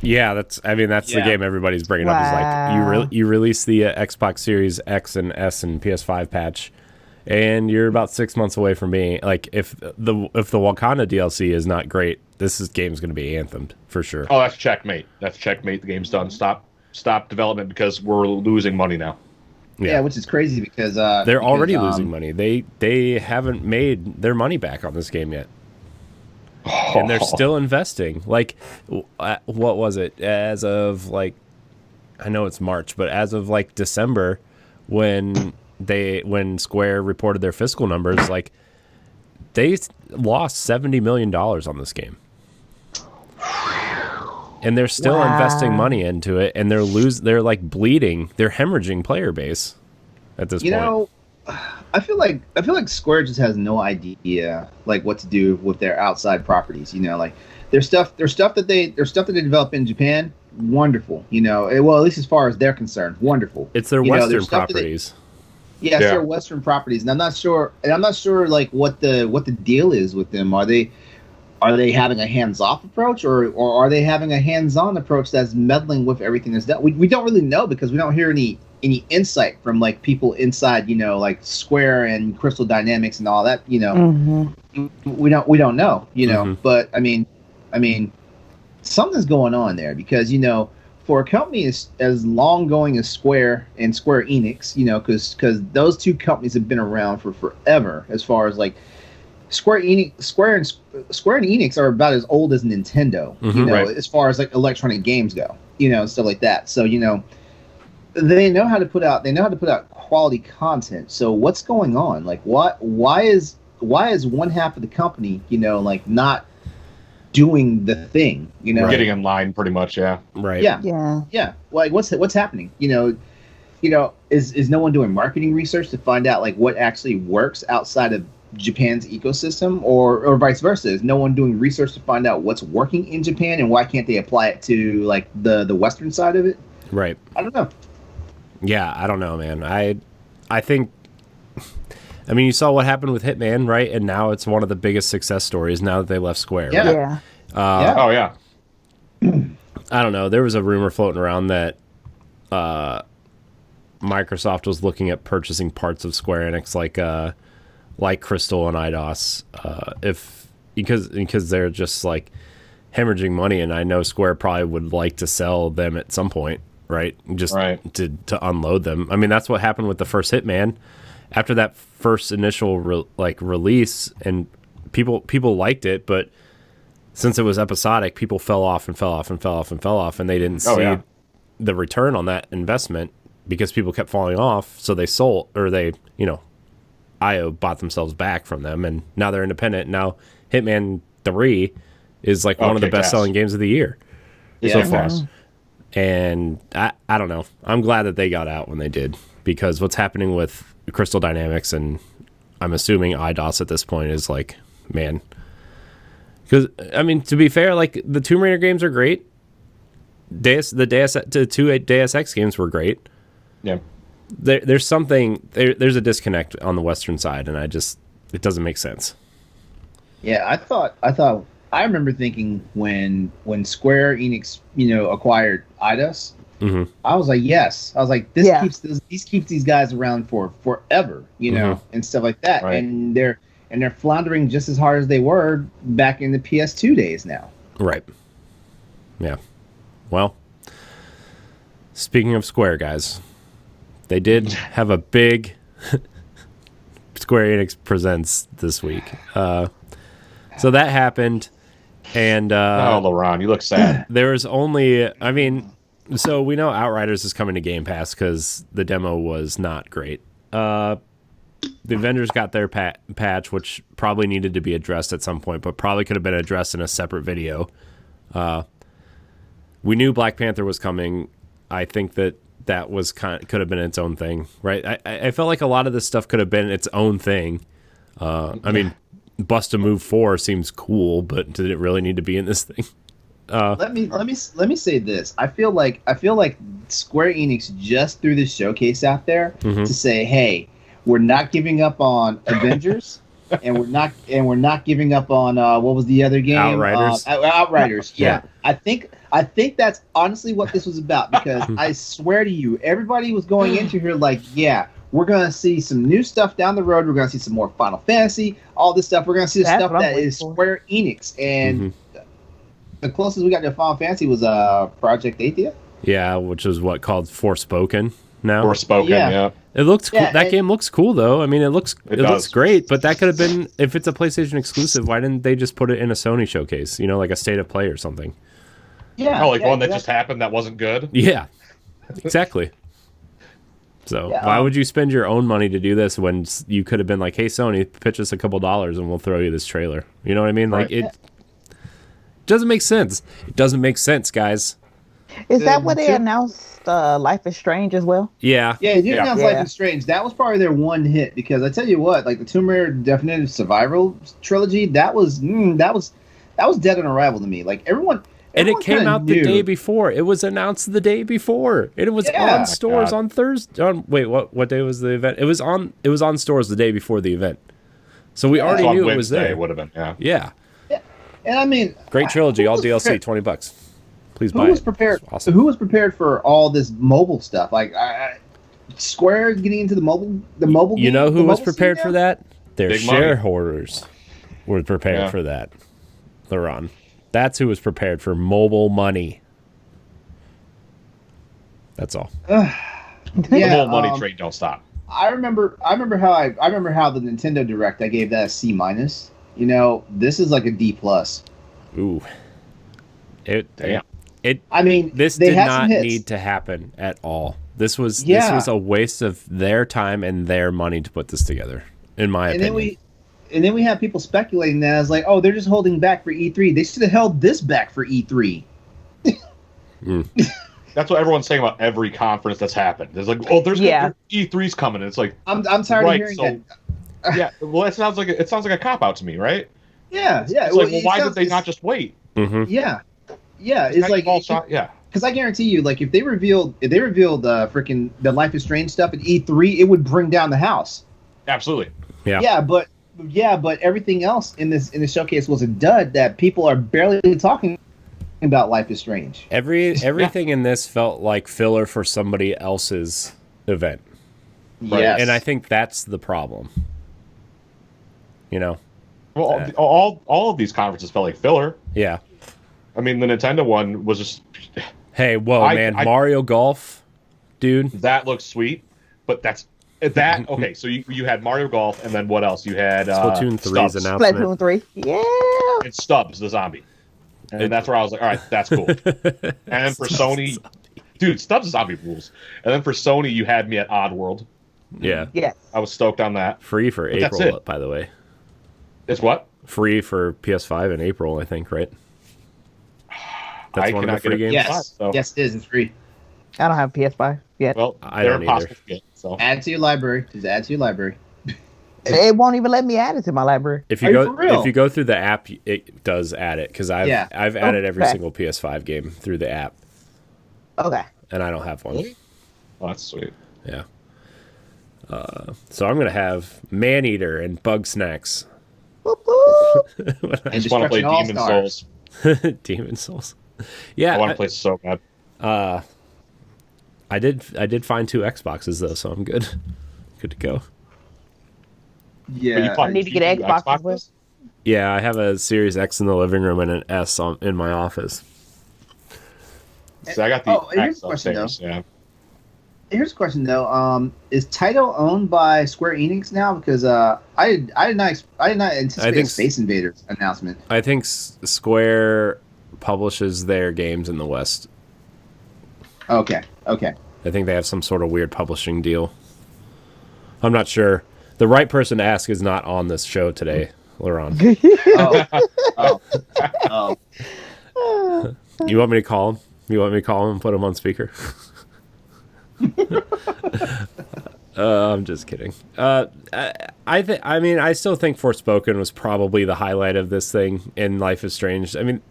A: Yeah, that's the game everybody's bringing up. Is like you release the Xbox Series X and S and PS5 patch, and you're about 6 months away from being like, if the Wakanda DLC is not great, game's going to be anthemed for sure.
C: Oh, that's checkmate. That's checkmate. The game's done. Stop development because we're losing money now.
B: Yeah, which is crazy because
A: they're already losing money. They haven't made their money back on this game yet. And they're still investing. Like, what was it? As of like, I know it's March, but as of like December, when Square reported their fiscal numbers, like they lost $70 million on this game, and they're still investing money into it, and they're like bleeding, they're hemorrhaging player base at this point.
B: I feel like Square just has no idea like what to do with their outside properties. Like their stuff that they develop in Japan, wonderful. Well, at least as far as they're concerned, wonderful.
A: It's their Western properties.
B: It's their Western properties, and I'm not sure like what the deal is with them. Are they having a hands-off approach, or are they having a hands-on approach that's meddling with everything that's done? We don't really know because we don't hear any insight from like people inside, like Square and Crystal Dynamics and all that. We don't know. But I mean, something's going on there because for a company as long going as Square and Square Enix, because those two companies have been around for forever. As far as like Square and Enix are about as old as Nintendo, right. As far as like electronic games go, stuff like that. So they know how to put out quality content. So what's going on? Like why is one half of the company, like not doing the thing,
C: getting in line pretty much, yeah.
A: Right.
B: Yeah. Like what's happening? is no one doing marketing research to find out like what actually works outside of Japan's ecosystem, or vice versa? Is no one doing research to find out what's working in Japan and why can't they apply it to like the Western side of it?
A: Right.
B: I don't know.
A: Yeah, I don't know, man. I think. I mean, you saw what happened with Hitman, right? And now it's one of the biggest success stories now that they left Square.
B: Yeah.
A: Right?
D: Yeah.
C: Oh yeah.
A: I don't know. There was a rumor floating around that Microsoft was looking at purchasing parts of Square Enix, like Crystal and IDOS, because they're just like hemorrhaging money, and I know Square probably would like to sell them at some point, right? Just to unload them. I mean, that's what happened with the first Hitman. After that first initial release, and people liked it, but since it was episodic, people fell off, and they didn't see the return on that investment because people kept falling off. So they sold, or IO bought themselves back from them, and now they're independent. Now Hitman 3 is like one of the best-selling games of the year so far. And I don't know. I'm glad that they got out when they did, because what's happening with Crystal Dynamics, and I'm assuming IDOS at this point, is like, man. Because, I mean, to be fair, like, the Tomb Raider games are great. The two Deus Ex games were great.
C: Yeah.
A: There's a disconnect on the Western side, and it doesn't make sense.
B: Yeah, I remember thinking when Square Enix, acquired IDOS, I was like, yes. I was like, this keeps these guys around for forever, and stuff like that.
C: Right.
B: And they're floundering just as hard as they were back in the PS2 days now.
A: Right. Yeah. Well, speaking of Square, guys, they did have a big Square Enix Presents this week. So that happened, and
C: LeRon, you look sad.
A: there was only, I mean, so we know Outriders is coming to Game Pass because the demo was not great. The Avengers got their patch, which probably needed to be addressed at some point, but probably could have been addressed in a separate video. We knew Black Panther was coming. I think that was could have been its own thing, right? I felt like a lot of this stuff could have been its own thing. I mean, Bust a Move 4 seems cool, but did it really need to be in this thing?
B: Let me say this. I feel like Square Enix just threw this showcase out there to say, hey, we're not giving up on Avengers, and we're not giving up on what was the other game?
A: Outriders.
B: Outriders. Yeah. I think that's honestly what this was about, because I swear to you, everybody was going into here like, yeah, we're gonna see some new stuff down the road. We're gonna see some more Final Fantasy, all this stuff. We're gonna see the stuff that is Square Enix, and the closest we got to Final Fantasy was Project Athia.
A: Yeah, which is called Forspoken now.
C: Forspoken, yeah.
A: It looks cool. That game looks cool though. I mean, it looks great, but that could have been, if it's a PlayStation exclusive, why didn't they just put it in a Sony showcase? Like a State of Play or something.
B: Yeah.
C: One that just happened that wasn't good.
A: Yeah, exactly. So why would you spend your own money to do this when you could have been like, hey, Sony, pitch us a couple dollars and we'll throw you this trailer? You know what I mean? Like, it doesn't make sense. It doesn't make sense, guys.
D: Is that what they announced Life is Strange as well?
A: Yeah.
B: Yeah, they announced Life is Strange. That was probably their one hit, because I tell you what, like the Tomb Raider Definitive Survival trilogy, that was dead on arrival to me. Like everyone.
A: And it came out the day before. It was announced the day before. And it was on stores on Thursday. Wait, what day was the event? It was on stores the day before the event. So we already knew it was there.
C: It would have been,
A: Yeah.
B: And I mean,
A: great trilogy, all DLC, $20. Please buy it.
B: Who was prepared? Awesome. Who was prepared for all this mobile stuff? Like Square getting into the mobile.
A: You know who was prepared for that? Their
C: Big
A: shareholders were prepared for that. LeRon. That's who was prepared for mobile money. That's all.
C: The whole money train don't stop.
B: I remember how the Nintendo Direct, I gave that a C-. This is like a D+.
A: Ooh.
C: Damn.
A: This did not need to happen at all. This was a waste of their time and their money to put this together, in my opinion.
B: And then we have people speculating that as like, oh, they're just holding back for E3. They should have held this back for E3.
C: That's what everyone's saying about every conference that's happened. It's like, oh, there's E3's coming. And it's like,
B: I'm tired of hearing that.
C: Yeah, well, it sounds like a cop out to me, right?
B: Yeah.
C: It's like, well, why did they not just wait?
A: Mm-hmm.
B: Yeah. It's like because I guarantee you, like if they revealed freaking the Life is Strange stuff at E3, it would bring down the house.
C: Absolutely.
A: Yeah.
B: But everything else in this showcase was a dud that people are barely talking about Life is Strange.
A: Everything in this felt like filler for somebody else's event.
B: Right? Yes.
A: And I think that's the problem. You know?
C: Well, all of these conferences felt like filler.
A: Yeah.
C: I mean, the Nintendo one was just...
A: Hey, whoa, man. Mario Golf, dude.
C: That looks sweet, but that's... That okay, so you had Mario Golf, and then what else? You had
A: Splatoon 3's announcement.
D: Splatoon 3, yeah.
C: And Stubbs, the zombie. And that's where I was like, all right, that's cool. And then for Sony... Dude, Stubbs the zombie rules. And then for Sony, you had me at Oddworld.
A: Yeah.
D: Yes.
C: I was stoked on that.
A: Free for
C: But
A: April, by the way.
C: It's what?
A: Free for PS5 in April, I think, right? That's one of the free games?
B: Yes. Yes, it is. It's free.
D: I don't have PS5 yet.
C: Well,
A: I
C: they're
A: don't
C: impossible
A: either.
C: to get, so.
B: Add to your library. Just add to your library.
D: It won't even let me add it to my library.
A: If you go through the app, it does add it because I've added every single PS5 game through the app.
D: Okay.
A: And I don't have one.
C: Really? Oh, that's sweet.
A: Yeah. So I'm gonna have Maneater and Bug Snacks.
D: Boop, boop.
C: I just want to play Demon Souls.
A: Demon Souls. Yeah.
C: I want to play so bad.
A: I did find 2 Xboxes though, so I'm good. Good to go.
B: Yeah.
D: I need to get an Xbox with.
A: Yeah, I have a Series X in the living room and an S in my office.
C: See, I got the
B: here's
C: X
B: a question,
C: upstairs. Yeah.
B: Here's a question though. Is Taito owned by Square Enix now? Because I did not anticipate a Space Invaders announcement.
A: I think Square publishes their games in the West.
B: Okay.
A: I think they have some sort of weird publishing deal. I'm not sure. The right person to ask is not on this show today, LeRon. You want me to call him? You want me to call him and put him on speaker? I'm just kidding. I still think Forspoken was probably the highlight of this thing in Life is Strange. I mean,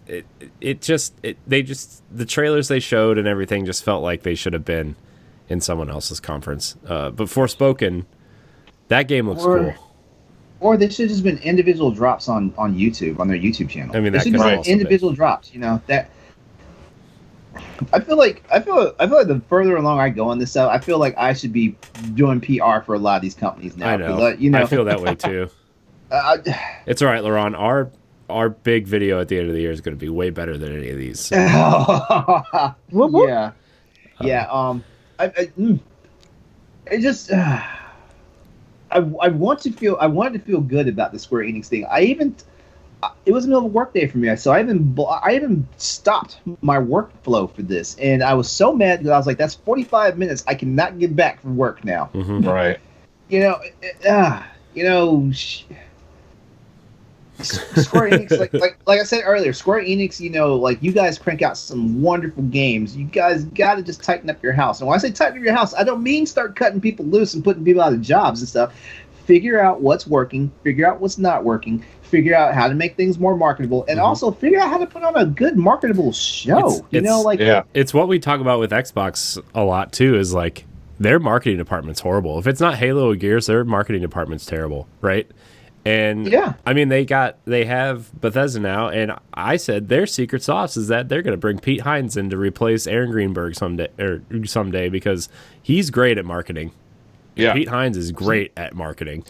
A: the trailers they showed and everything just felt like they should have been in someone else's conference. But Forspoken, that game looks cool.
B: Or they should have just been individual drops on YouTube, on their YouTube channel.
A: I mean,
B: that should have been individual drops. You know that. I feel like the further along I go on this stuff, I feel like I should be doing PR for a lot of these companies now.
A: I know. I feel that way too. It's all right, LeRon. Our big video at the end of the year is going to be way better than any of these. So.
B: Yeah. I wanted to feel good about the Square Enix thing. It was the middle of a work day for me, so I even stopped my workflow for this, and I was so mad because I was like, "That's 45 minutes I cannot get back from work now."
A: Mm-hmm.
C: Right.
B: Square Enix, like I said earlier, Square Enix, like you guys crank out some wonderful games. You guys got to just tighten up your house. And when I say tighten up your house, I don't mean start cutting people loose and putting people out of jobs and stuff. Figure out what's working, figure out what's not working, figure out how to make things more marketable, and also figure out how to put on a good marketable show.
A: It's what we talk about with Xbox a lot too, is like their marketing department's horrible. If it's not Halo or Gears, their marketing department's terrible, right? And I mean, they have Bethesda now, and I said their secret sauce is that they're going to bring Pete Hines in to replace Aaron Greenberg someday because he's great at marketing.
C: Yeah,
A: Pete Hines is great at marketing.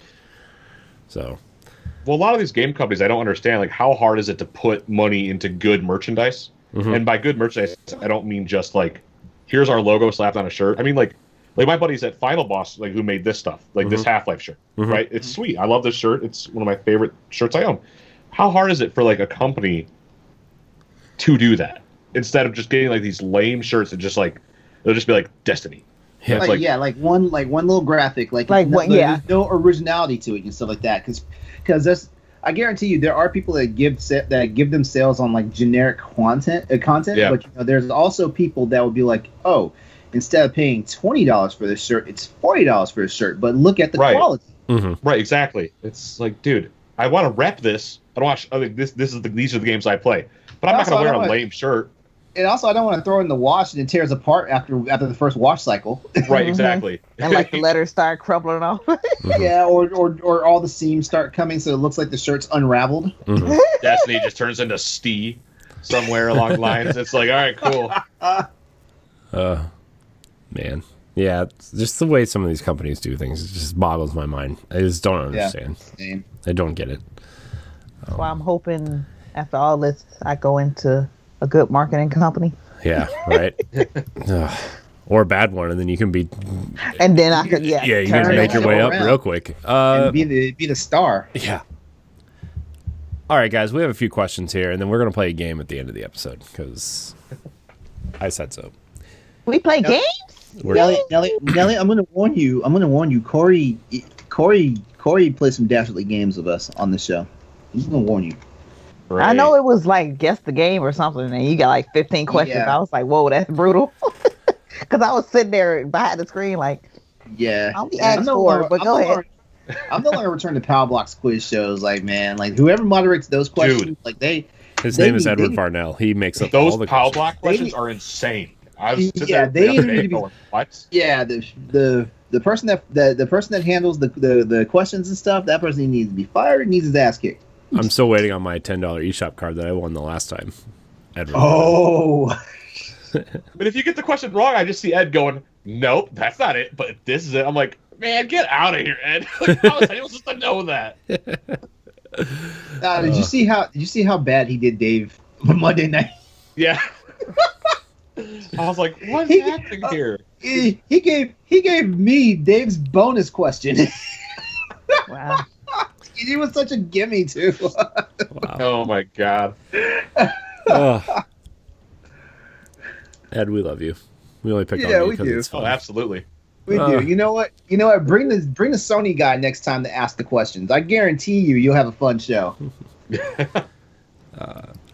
A: So,
C: well, a lot of these game companies, I don't understand. Like, how hard is it to put money into good merchandise? Mm-hmm. And by good merchandise, I don't mean just like, here's our logo slapped on a shirt. I mean like my buddies at Final Boss, like who made this stuff, like this Half-Life shirt, right? It's sweet. I love this shirt. It's one of my favorite shirts I own. How hard is it for like a company to do that instead of just getting like these lame shirts that just like they'll just be like Destiny?
B: Yeah, like one little graphic, there's no originality to it and stuff like that. Because that's I guarantee you there are people that give them sales on like generic content,
C: Yeah.
B: but there's also people that will be like, oh, instead of paying $20 for this shirt, it's $40 for this shirt, but look at the quality.
A: Mm-hmm.
C: Right, exactly. It's like, dude, I want to rep this. I don't watch. I mean, these are the games I play, but I'm not going to wear a lame shirt.
B: And also, I don't want to throw it in the wash and it tears apart after the first wash cycle.
C: Right, exactly.
D: And like the letters start crumbling off.
B: Yeah, or all the seams start coming, so it looks like the shirt's unraveled.
A: Mm-hmm.
C: Destiny just turns into Stee somewhere along the lines. It's like, all right, cool.
A: Man. Yeah, just the way some of these companies do things, it just boggles my mind. I just don't understand.
B: Yeah,
A: I don't get it.
D: Well, I'm hoping after all this, I go into a good marketing company.
A: Yeah, right. Or a bad one, and then you can be.
D: And then I could,
A: you can make your way up real quick.
B: And be the star.
A: Yeah. All right, guys, we have a few questions here, and then we're going to play a game at the end of the episode, because I said so.
D: We play games?
B: Nellie, I'm going to warn you. Corey played some Dastardly games with us on the show. I'm just going to warn you.
C: Right.
D: I know it was like guess the game or something, and you got like 15 questions.
B: Yeah.
D: I was like, whoa, that's brutal. Because I was sitting there behind the screen like,
B: yeah.
D: I'll be asked for, but go ahead.
B: I'm no longer returning to Power Blocks quiz shows. Like, man, like whoever moderates those questions, like
A: his name is Edward Farnell. He makes up
C: those
A: all the
C: Power
A: questions.
C: Block questions are insane. I was sitting
B: Yeah,
C: there
B: they
C: the other
B: need
C: day
B: to be-
C: going, what?
B: Yeah, the person that handles the questions and stuff, that person needs to be fired. Needs his ass kicked.
A: I'm still waiting on my $10 eShop card that I won the last time. Edward.
B: Oh.
C: But if you get the question wrong, I just see Ed going, nope, that's not it, but this is it. I'm like, man, get out of here, Ed. Like, how was anyone supposed to know that?
B: Did you see how bad he did Dave Monday night?
C: Yeah. I was like, what's happening here?
B: He gave me Dave's bonus question.
D: Wow.
B: He was such a gimme too.
A: Wow.
C: Oh my god.
A: Ed, we love you. We only pick on
B: Yeah,
A: you
B: we
A: because
B: do.
A: it's fun.
C: Oh, absolutely.
B: We do. You know what? Bring the Sony guy next time to ask the questions. I guarantee you'll have a fun show.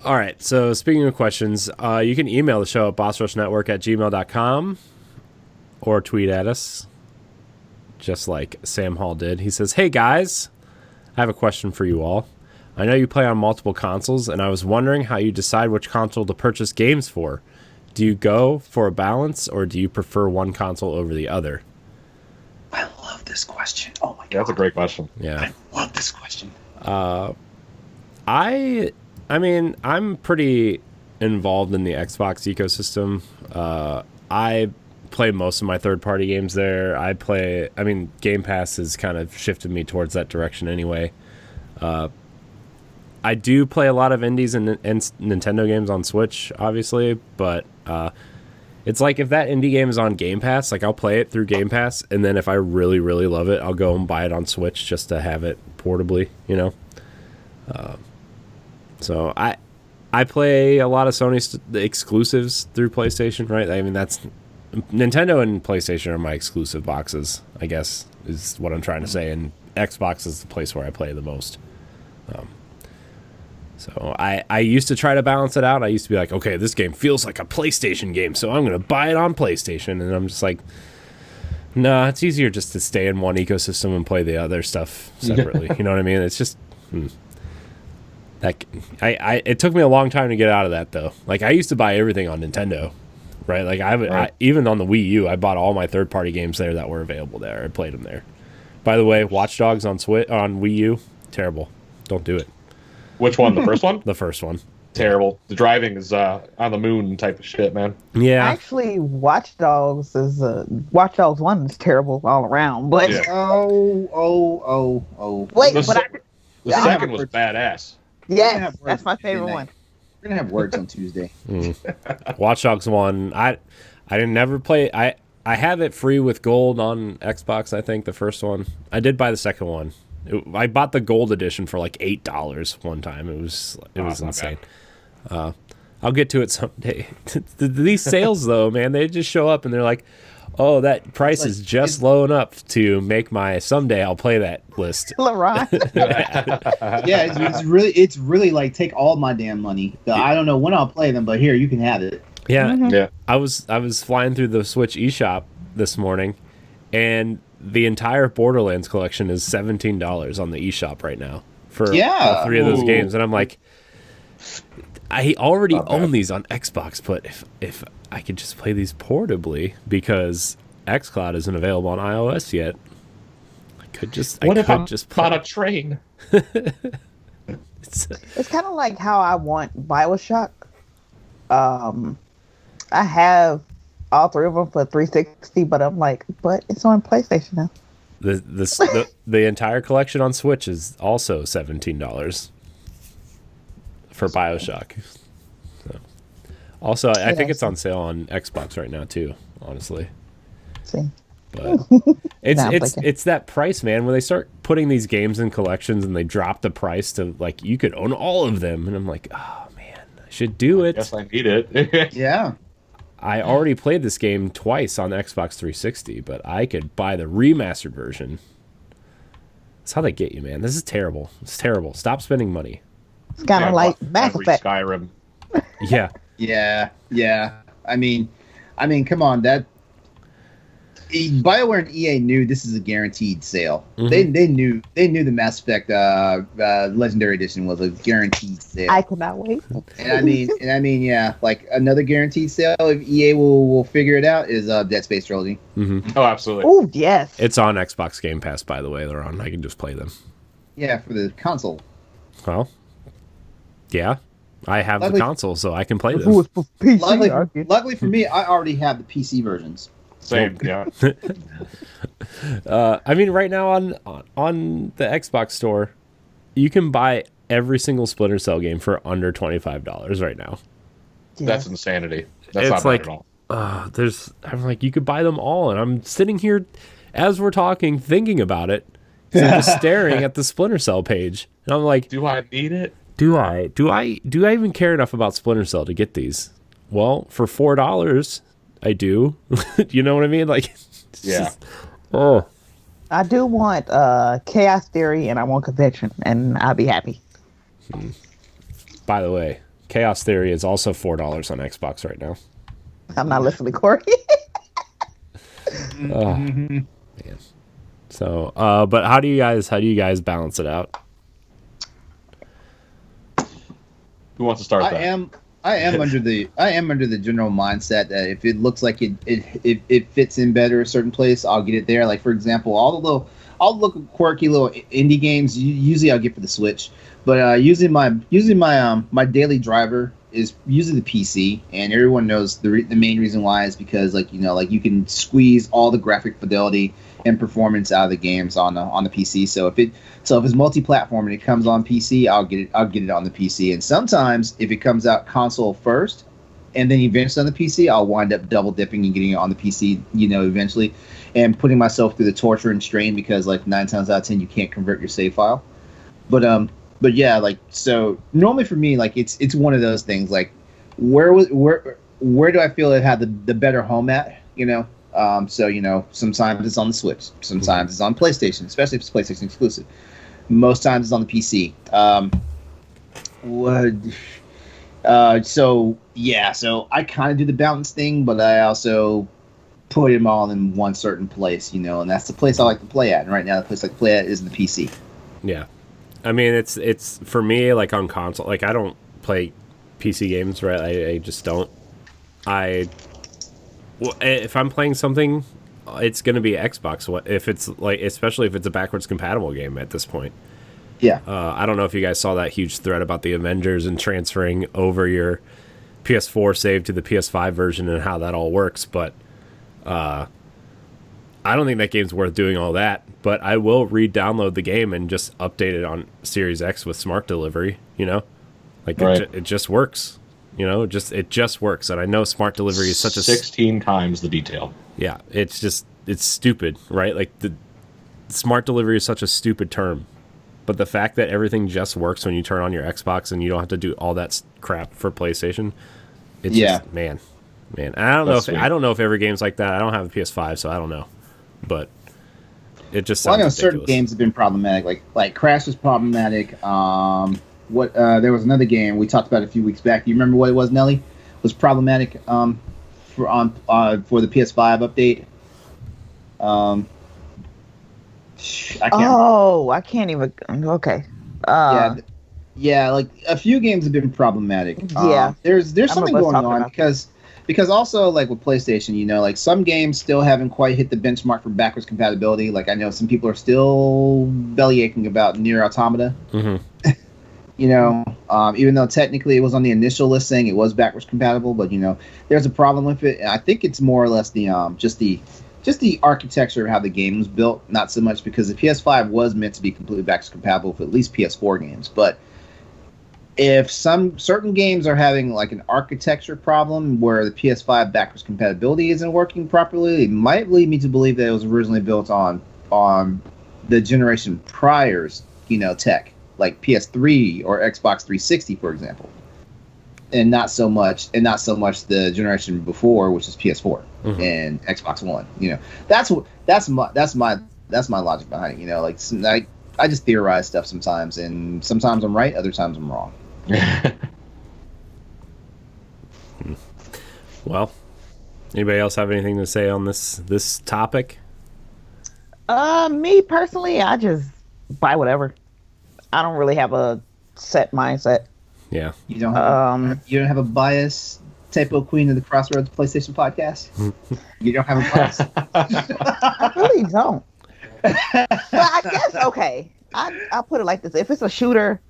A: All right, so speaking of questions, you can email the show at bossrushnetwork@gmail.com or tweet at us, just like Sam Hall did. He says, hey guys, I have a question for you all. I know you play on multiple consoles, and I was wondering how you decide which console to purchase games for. Do you go for a balance, or do you prefer one console over the other?
B: I love this question. Oh my god.
C: That's a great question.
A: Yeah.
B: I love this question.
A: I mean, I'm pretty involved in the Xbox ecosystem. I play most of my third-party games there. Game Pass has kind of shifted me towards that direction anyway. I do play a lot of indies and Nintendo games on Switch, obviously, but it's like if that indie game is on Game Pass, like I'll play it through Game Pass, and then if I really, really love it, I'll go and buy it on Switch just to have it portably, you know? So I play a lot of Sony exclusives through PlayStation, right? I mean, that's Nintendo and PlayStation are my exclusive boxes, I guess, is what I'm trying to say, and Xbox is the place where I play the most. So I used to try to balance it out. I used to be like, okay, this game feels like a PlayStation game, so I'm going to buy it on PlayStation. And I'm just like, nah, it's easier just to stay in one ecosystem and play the other stuff separately. You know what I mean? It's just... it took me a long time to get out of that, though. Like, I used to buy everything on Nintendo, right? Like, I even on the Wii U, I bought all my third-party games there that were available there. I played them there. By the way, Watch Dogs on Wii U, terrible. Don't do it.
C: Which one? The first one?
A: The first one.
C: Terrible. The driving is on the moon type of shit, man.
A: Yeah.
D: Actually, Watch Dogs 1 is terrible all around. But
C: Yeah.
B: Oh.
D: wait,
C: The
D: but
C: The second was badass.
D: yes, that's my favorite one.
B: We're gonna have words on Tuesday.
A: Watch Dogs 1. I didn't never play. I have it free with gold on Xbox. I think the first one. I did buy the second one. I bought the gold edition for like $8 one time. It was insane. I'll get to it someday. These sales, though, man, they just show up and they're like, oh, that price is just low enough to make my someday I'll play that list.
D: LeRon.
B: Yeah, it's really like take all my damn money. I don't know when I'll play them, but here you can have it.
A: Yeah,
C: Yeah.
A: I was flying through the Switch eShop this morning, and the entire Borderlands collection is $17 on the eShop right now for all three of those games, and I'm like, I already own these on Xbox, but if I could just play these portably because xCloud isn't available on iOS yet, I could just
C: What
A: I
C: if
A: could
C: I'm
A: just play.
C: on a train?
A: It's,
D: It's kind of like how I want BioShock. I have all three of them for 360, but I'm like, but it's on PlayStation now.
A: the entire collection on Switch is also $17 for BioShock. So. Also, I think it's on sale on Xbox right now too. Honestly,
D: See,
A: but it's that price, man. When they start putting these games in collections and they drop the price to like you could own all of them, and I'm like, oh man, I should do it.
C: Guess I need it.
B: Yeah.
A: I already played this game twice on Xbox 360, but I could buy the remastered version. That's how they get you, man. This is terrible. It's terrible. Stop spending money.
D: it's kind of like Mass
C: every
D: Effect.
C: Skyrim.
A: Yeah.
B: Yeah. I mean, come on. That BioWare and EA knew this is a guaranteed sale.
A: Mhm.
B: They knew the Mass Effect Legendary Edition was a guaranteed sale.
D: I cannot wait.
B: And I mean, yeah, like another guaranteed sale if EA will figure it out is Dead Space Trilogy.
A: Mm-hmm.
C: Oh, absolutely.
D: Oh yes.
A: It's on Xbox Game Pass, by the way. They're on. I can just play them.
B: Yeah, for the console.
A: Well, yeah. I have
B: Luckily-
A: the console, so I can play
D: Who
A: them.
D: was for PC?
B: Luckily for me, I already have the PC versions.
C: Same. Yeah.
A: I mean, right now on the Xbox store, you can buy every single Splinter Cell game for under $25 right now.
C: That's insanity. That's
A: It's
C: not
A: like-
C: bad at all.
A: I'm like, you could buy them all, and I'm sitting here as we're talking, thinking about it, so I'm just staring at the Splinter Cell page, and I'm like,
C: Do I need it?
A: do I even care enough about Splinter Cell to get these? Well, for $4, I do. You know what I mean? Like, it's
C: Yeah.
A: just- oh,
D: I do want Chaos Theory and I want Convention, and I'll be happy.
A: by the way, Chaos Theory is also $4 on Xbox right now.
D: I'm not listening, Corey.
A: Oh, man. So, but how do you guys balance it out?
C: Who wants to start that?
B: I am under the general mindset that if it looks like it fits in better a certain place, I'll get it there. Like for example, all the quirky little indie games usually I'll get for the Switch, but using my daily driver is using the PC, and everyone knows the main reason why is because like you can squeeze all the graphic fidelity and performance out of the games on the PC. So if it's multi-platform and it comes on PC, I'll get it on the PC. And sometimes if it comes out console first and then eventually on the PC, I'll wind up double dipping and getting it on the PC, eventually, and putting myself through the torture and strain because like 9 times out of 10 you can't convert your save file. But yeah, like so normally for me like it's one of those things like where do I feel it had the better home at, So sometimes it's on the Switch, sometimes it's on PlayStation, especially if it's PlayStation exclusive. Most times it's on the PC. So I kind of do the balance thing, but I also put them all in one certain place, and that's the place I like to play at. And right now, the place I like to play at is the PC.
A: Yeah, I mean it's for me like on console. Like I don't play PC games, right? I just don't. If I'm playing something, it's going to be Xbox. If it's like, especially if it's a backwards compatible game at this point.
B: Yeah.
A: I don't know if you guys saw that huge thread about the Avengers and transferring over your PS4 save to the PS5 version and how that all works, but I don't think that game's worth doing all that. But I will re-download the game and just update it on Series X with smart delivery. Like
C: Right.
A: it just works. It just works, and I know smart delivery is such a
C: 16 times the detail.
A: yeah. It's stupid, right? Like the smart delivery is such a stupid term, but the fact that everything just works when you turn on your Xbox and you don't have to do all that crap for PlayStation, it's just, man. And I don't know if every game's like that. I don't have a PS5, so I don't know. But it just sounds ridiculous.
B: Certain games have been problematic. Like Crash was problematic. There was another game we talked about a few weeks back. Do you remember what it was, Nellie? It was problematic for the PS5 update.
D: I can't even. Okay.
B: Yeah, like a few games have been problematic.
D: Yeah.
B: There's something going on because also like with PlayStation, you know, like some games still haven't quite hit the benchmark for backwards compatibility. Like I know some people are still belly aching about Nier Automata.
A: Mm-hmm.
B: You know, even though technically it was on the initial list saying it was backwards compatible, but you know, there's a problem with it. And I think it's more or less the just the architecture of how the game was built, not so much because the PS5 was meant to be completely backwards compatible with at least PS4 games. But if some certain games are having like an architecture problem where the PS5 backwards compatibility isn't working properly, it might lead me to believe that it was originally built on the generation prior's, you know, tech, like PS3 or Xbox 360, for example, and not so much the generation before, which is PS4 and Xbox One. You know, that's my logic behind it. You know, like I just theorize stuff sometimes, and sometimes I'm right, other times I'm wrong.
A: Well, anybody else have anything to say on this topic?
D: Me personally, I just buy whatever. I don't really have a set mindset.
A: Yeah.
B: You don't have a bias, Typo Queen of the Crossroads PlayStation podcast? You don't have a bias?
D: I really don't. But I guess, okay, I'll put it like this. If it's a shooter,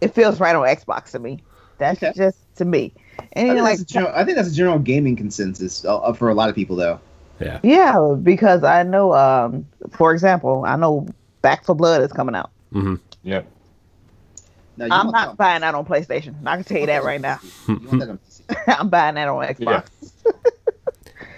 D: it feels right on Xbox to me. That's just to me. And
B: I think that's a general gaming consensus for a lot of people, though.
A: Yeah.
D: Yeah, because I know, for example, I know Back 4 Blood is coming out.
A: Mm-hmm.
C: Yep.
D: I'm not buying that on PlayStation. I can tell you that right now.
B: You want that on PC?
D: I'm buying that on Xbox.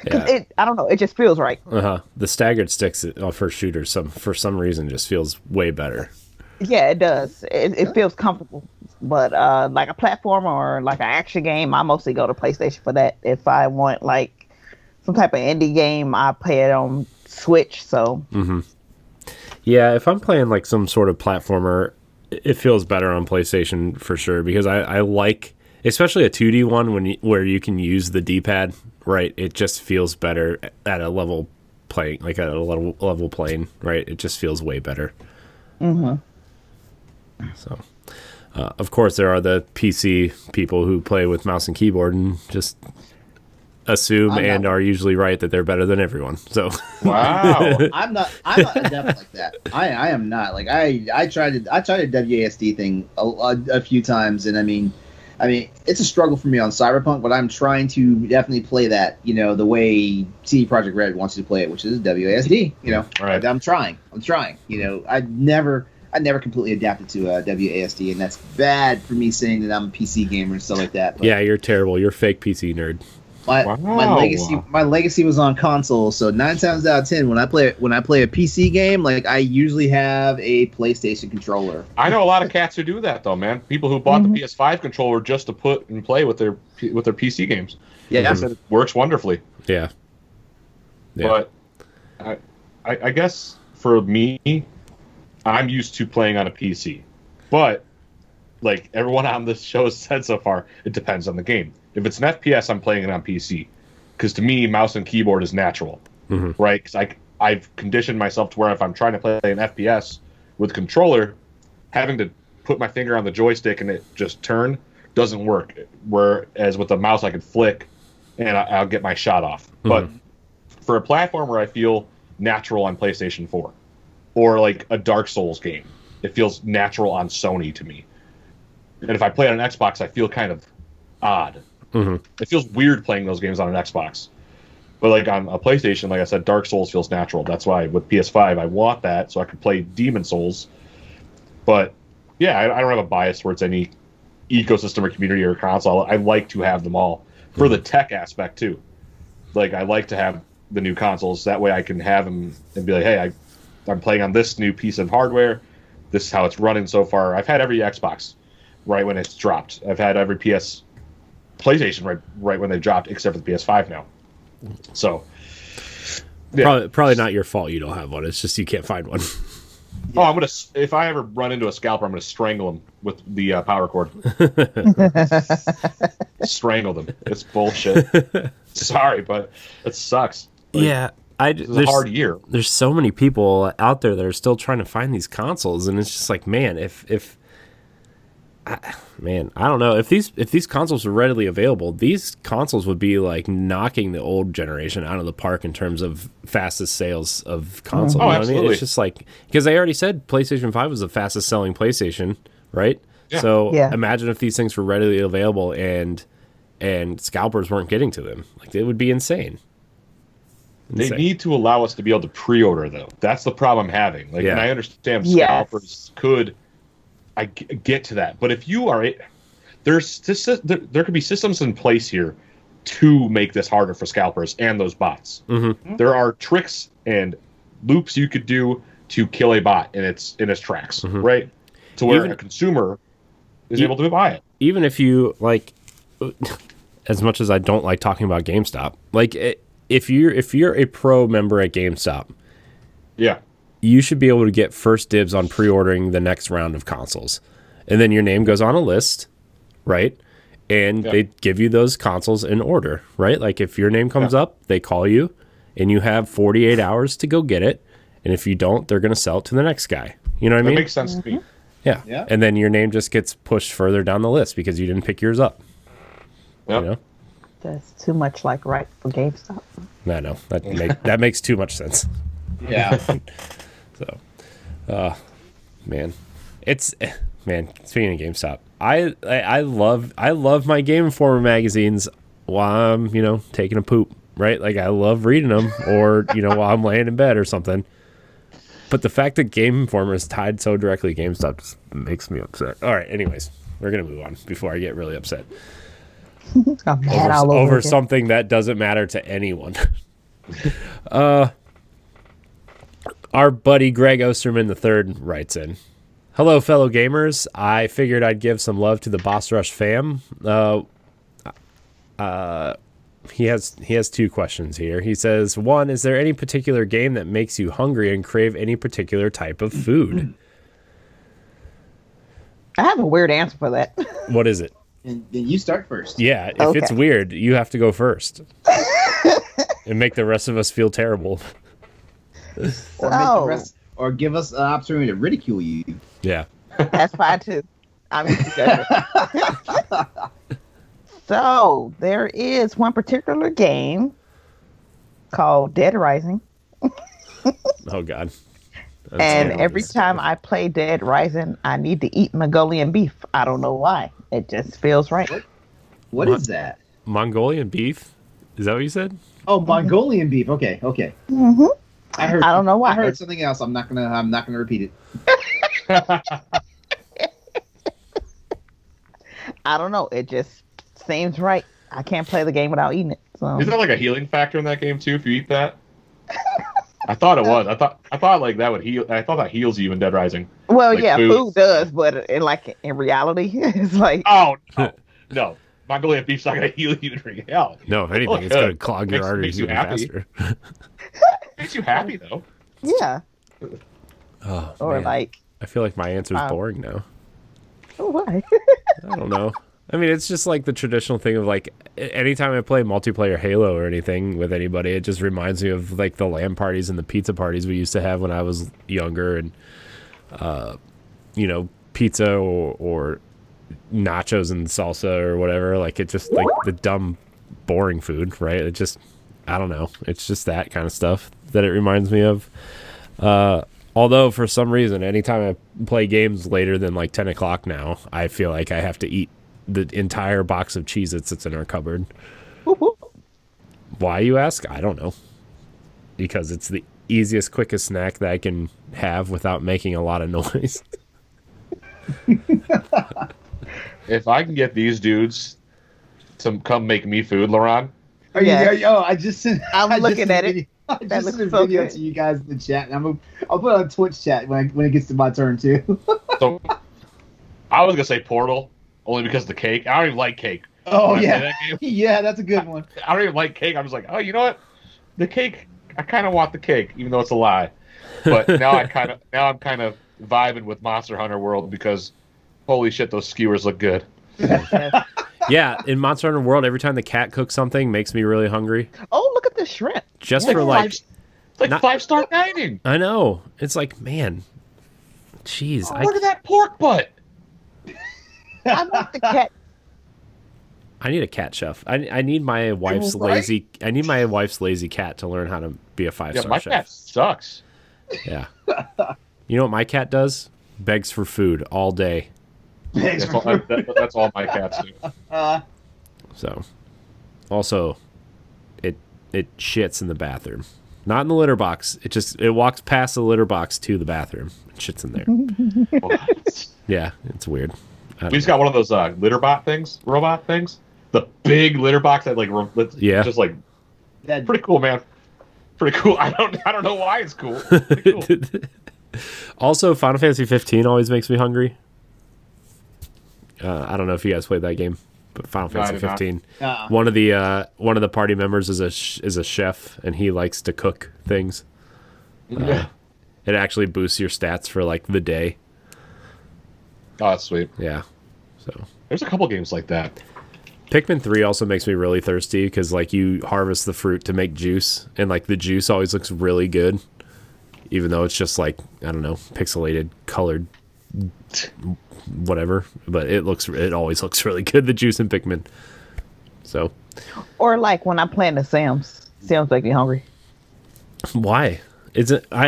A: Yeah.
D: I don't know. It just feels right.
A: The staggered sticks for shooters, for some reason, just feels way better.
D: Yeah, it does. It feels comfortable. But like a platform or like an action game, I mostly go to PlayStation for that. If I want like some type of indie game, I play it on Switch. So.
A: Mm-hmm. Yeah, if I'm playing like some sort of platformer, it feels better on PlayStation for sure because I like, especially a 2D one where you can use the D-pad, right? It just feels better at a level playing, like at a level playing, right? It just feels way better.
D: Mm-hmm.
A: So, of course, there are the PC people who play with mouse and keyboard and just assume and are usually right that they're better than everyone. So
C: wow.
B: I'm not adept like that. I am not. Like I tried a WASD thing a few times, and I mean it's a struggle for me on Cyberpunk, but I'm trying to definitely play that, you know, the way CD Projekt Red wants you to play it, which is WASD. You know,
C: right.
B: I'm trying. You know, I never completely adapted to WASD, and that's bad for me saying that I'm a PC gamer and stuff like that. But
A: yeah, you're terrible. You're a fake PC nerd.
B: My legacy was on console, so 9 times out of 10 when I play a PC game, like I usually have a PlayStation controller.
C: I know a lot of cats who do that though, man. People who bought the PS5 controller just to put and play with their PC games.
B: Yeah,
C: it works wonderfully.
A: Yeah.
C: But I guess for me, I'm used to playing on a PC, but like everyone on this show has said so far, it depends on the game. If it's an FPS, I'm playing it on PC. Because to me, mouse and keyboard is natural.
A: Mm-hmm.
C: Right? Because I've conditioned myself to where if I'm trying to play an FPS with a controller, having to put my finger on the joystick and it just turn doesn't work. Whereas with the mouse, I can flick and I'll get my shot off. Mm-hmm. But for a platformer, I feel natural on PlayStation 4. Or like a Dark Souls game. It feels natural on Sony to me. And if I play on an Xbox, I feel kind of odd.
A: Mm-hmm.
C: It feels weird playing those games on an Xbox. But like on a PlayStation, like I said, Dark Souls feels natural. That's why with PS5, I want that so I could play Demon Souls. But yeah, I don't have a bias towards any ecosystem or community or console. I like to have them all for the tech aspect too. Like I like to have the new consoles. That way I can have them and be like, hey, I'm playing on this new piece of hardware. this is how it's running so far. I've had every Xbox right when it's dropped. I've had every PlayStation right when they dropped, except for the PS5 now. So, yeah.
A: Probably not your fault you don't have one. It's just you can't find one.
C: Oh, I'm gonna. If I ever run into a scalper, I'm gonna strangle him with the power cord. Strangle them. It's bullshit. Sorry, but it sucks. Like,
A: yeah,
C: it's a hard year.
A: There's so many people out there that are still trying to find these consoles, and it's just like, man, I don't know. If these consoles were readily available, these consoles would be like knocking the old generation out of the park in terms of fastest sales of consoles.
C: Oh,
A: you know what I
C: absolutely.
A: mean? It's just like, because they already said PlayStation 5 was the fastest selling PlayStation, right?
C: Yeah.
A: So
D: Yeah.
A: imagine if these things were readily available and scalpers weren't getting to them. Like, it would be insane.
C: They need to allow us to be able to pre-order, though. That's the problem I'm having. Like,
A: Yeah.
C: and I understand
D: Yes.
C: scalpers could. I get to that, but if you are, there could be systems in place here to make this harder for scalpers and those bots.
A: Mm-hmm.
C: There are tricks and loops you could do to kill a bot in its tracks,
A: Mm-hmm.
C: right? To where
A: Even-
C: a consumer is able to buy it.
A: Even if you like, as much as I don't like talking about GameStop, like if you're a pro member at GameStop,
C: Yeah.
A: you should be able to get first dibs on pre-ordering the next round of consoles. And then your name goes on a list, right? And
C: Yeah.
A: they give you those consoles in order, right? Like if your name comes up, they call you and you have 48 hours to go get it. And if you don't, they're going to sell it to the next guy. You know what I
C: That
A: mean?
C: makes sense to me.
A: Yeah.
B: Yeah.
A: And then your name just gets pushed further down the list because you didn't pick yours up.
C: Yep.
A: You know?
D: That's too much like right for GameStop.
A: No. That makes too much sense.
B: Yeah.
A: So, man, speaking of GameStop, I love my Game Informer magazines while I'm, taking a poop, right? Like I love reading them or, while I'm laying in bed or something. But the fact that Game Informer is tied so directly to GameStop just makes me upset. All right, anyways, we're going to move on before I get really upset
D: I'm mad all over
A: over
D: again.
A: something that doesn't matter to anyone. Our buddy Greg Osterman III writes in, "Hello, fellow gamers. I figured I'd give some love to the Boss Rush fam. He has two questions here. He says, one, is there any particular game that makes you hungry and crave any particular type of food?
D: I have a weird answer for that.
A: What is it?
B: And then you start first.
A: Yeah, if it's
D: Okay.
A: weird, you have to go first and make the rest of us feel terrible.
B: Or make
D: So-
B: the rest, or give us an opportunity to ridicule you.
A: Yeah.
D: That's fine too. I'm So there is one particular game called Dead Rising,
A: Oh, God. That's
D: and
A: terrible.
D: every time I play Dead Rising, I need to eat Mongolian beef. I don't know why. It just feels right.
B: What is that?
A: Mongolian beef? Is that what you said?
B: Oh, Mongolian beef. Okay.
D: hmm
B: I heard.
D: I don't know why.
B: I heard something else. I'm not gonna repeat it.
D: I don't know. It just seems right. I can't play the game without eating it. So
C: Isn't there like a healing factor in that game too if you eat that? I thought it was. I thought like that would heal. I thought that heals you in Dead Rising.
D: well,
C: like
D: yeah,
C: food.
D: food does, but in reality, it's like
C: Oh no, Mongolian beef's not gonna heal you in reality.
A: No, if anything,
C: Oh,
A: it's
C: good.
A: going to clog your
C: Makes
A: arteries
C: you
A: even
C: happy.
A: faster.
C: Makes you happy though.
D: yeah,
A: Oh,
D: or
A: man.
D: like
A: I feel like my answer's
D: Wow.
A: boring now.
D: oh, why?
A: I don't know. I mean, it's just like the traditional thing of like anytime I play multiplayer Halo or anything with anybody, it just reminds me of like the LAN parties and the pizza parties we used to have when I was younger, and pizza or nachos and salsa or whatever. Like it just like the dumb, boring food, right? It just I don't know. It's just that kind of stuff that it reminds me of. Although for some reason, anytime I play games later than like 10 o'clock now, I feel like I have to eat the entire box of Cheez-Its that's in our cupboard. Why, you ask? I don't know. Because it's the easiest, quickest snack that I can have without making a lot of noise.
C: If I can get these dudes to come make me food, LeRon.
B: Are
D: Yes.
B: you? Oh, I just sent.
D: I'm
B: I just
D: looking
B: sent
D: at
B: a
D: it.
B: video- I
D: That
B: just
D: looks
B: sent a
D: so
B: video
D: good.
B: to you guys in the chat, and I'll put it on Twitch chat when it gets to my turn too.
C: So I was gonna say Portal only because of the cake. I don't even like cake.
B: Oh
C: When I play
B: yeah,
C: that game,
B: yeah, that's a good one.
C: I don't even like cake. I'm just like, oh, you know what? The cake. I kind of want the cake, even though it's a lie. But now I'm kind of vibing with Monster Hunter World because holy shit, those skewers look good.
D: Yes.
A: Yeah, in Monster Hunter World, every time the cat cooks something, makes me really hungry.
D: Oh, look at this shrimp.
A: Just
D: Yeah.
A: for like,
C: It's like
A: not-
C: 5-star dining.
A: I know. It's like, man, jeez.
C: Oh, look at that pork butt.
D: I want the cat.
A: I need a cat chef. I need my wife's
B: Right?
A: lazy. I need my wife's lazy cat to learn how to be a
C: Yeah,
A: 5-star
C: my
A: chef.
C: cat sucks.
A: Yeah. You know what my cat does? Begs for food all day.
B: Thanks
C: That's all, that's all my cats do.
A: So, also, it shits in the bathroom, not in the litter box. It walks past the litter box to the bathroom. It shits in there.
C: What?
A: Yeah, it's weird.
C: We just got one of those robot things. The big litter box that
A: Yeah.
C: just like
B: That
C: pretty cool, man. Pretty cool. I don't know why it's cool. Pretty cool.
A: Also, Final Fantasy 15 always makes me hungry. I don't know if you guys played that game, but Final
C: No, I
A: Fantasy
C: did not.
A: 15.
B: uh,
A: One of the party members is a chef, and he likes to cook things.
C: Yeah.
A: It actually boosts your stats for like the day.
C: Oh, that's sweet.
A: Yeah. So
C: There's a couple games like that.
A: Pikmin 3 also makes me really thirsty because like you harvest the fruit to make juice, and like the juice always looks really good, even though it's just like, I don't know, pixelated, colored, whatever. But it always looks really good, the juice in Pikmin. So
D: Or like when I'm playing The Sims. Sims make me hungry.
A: why? I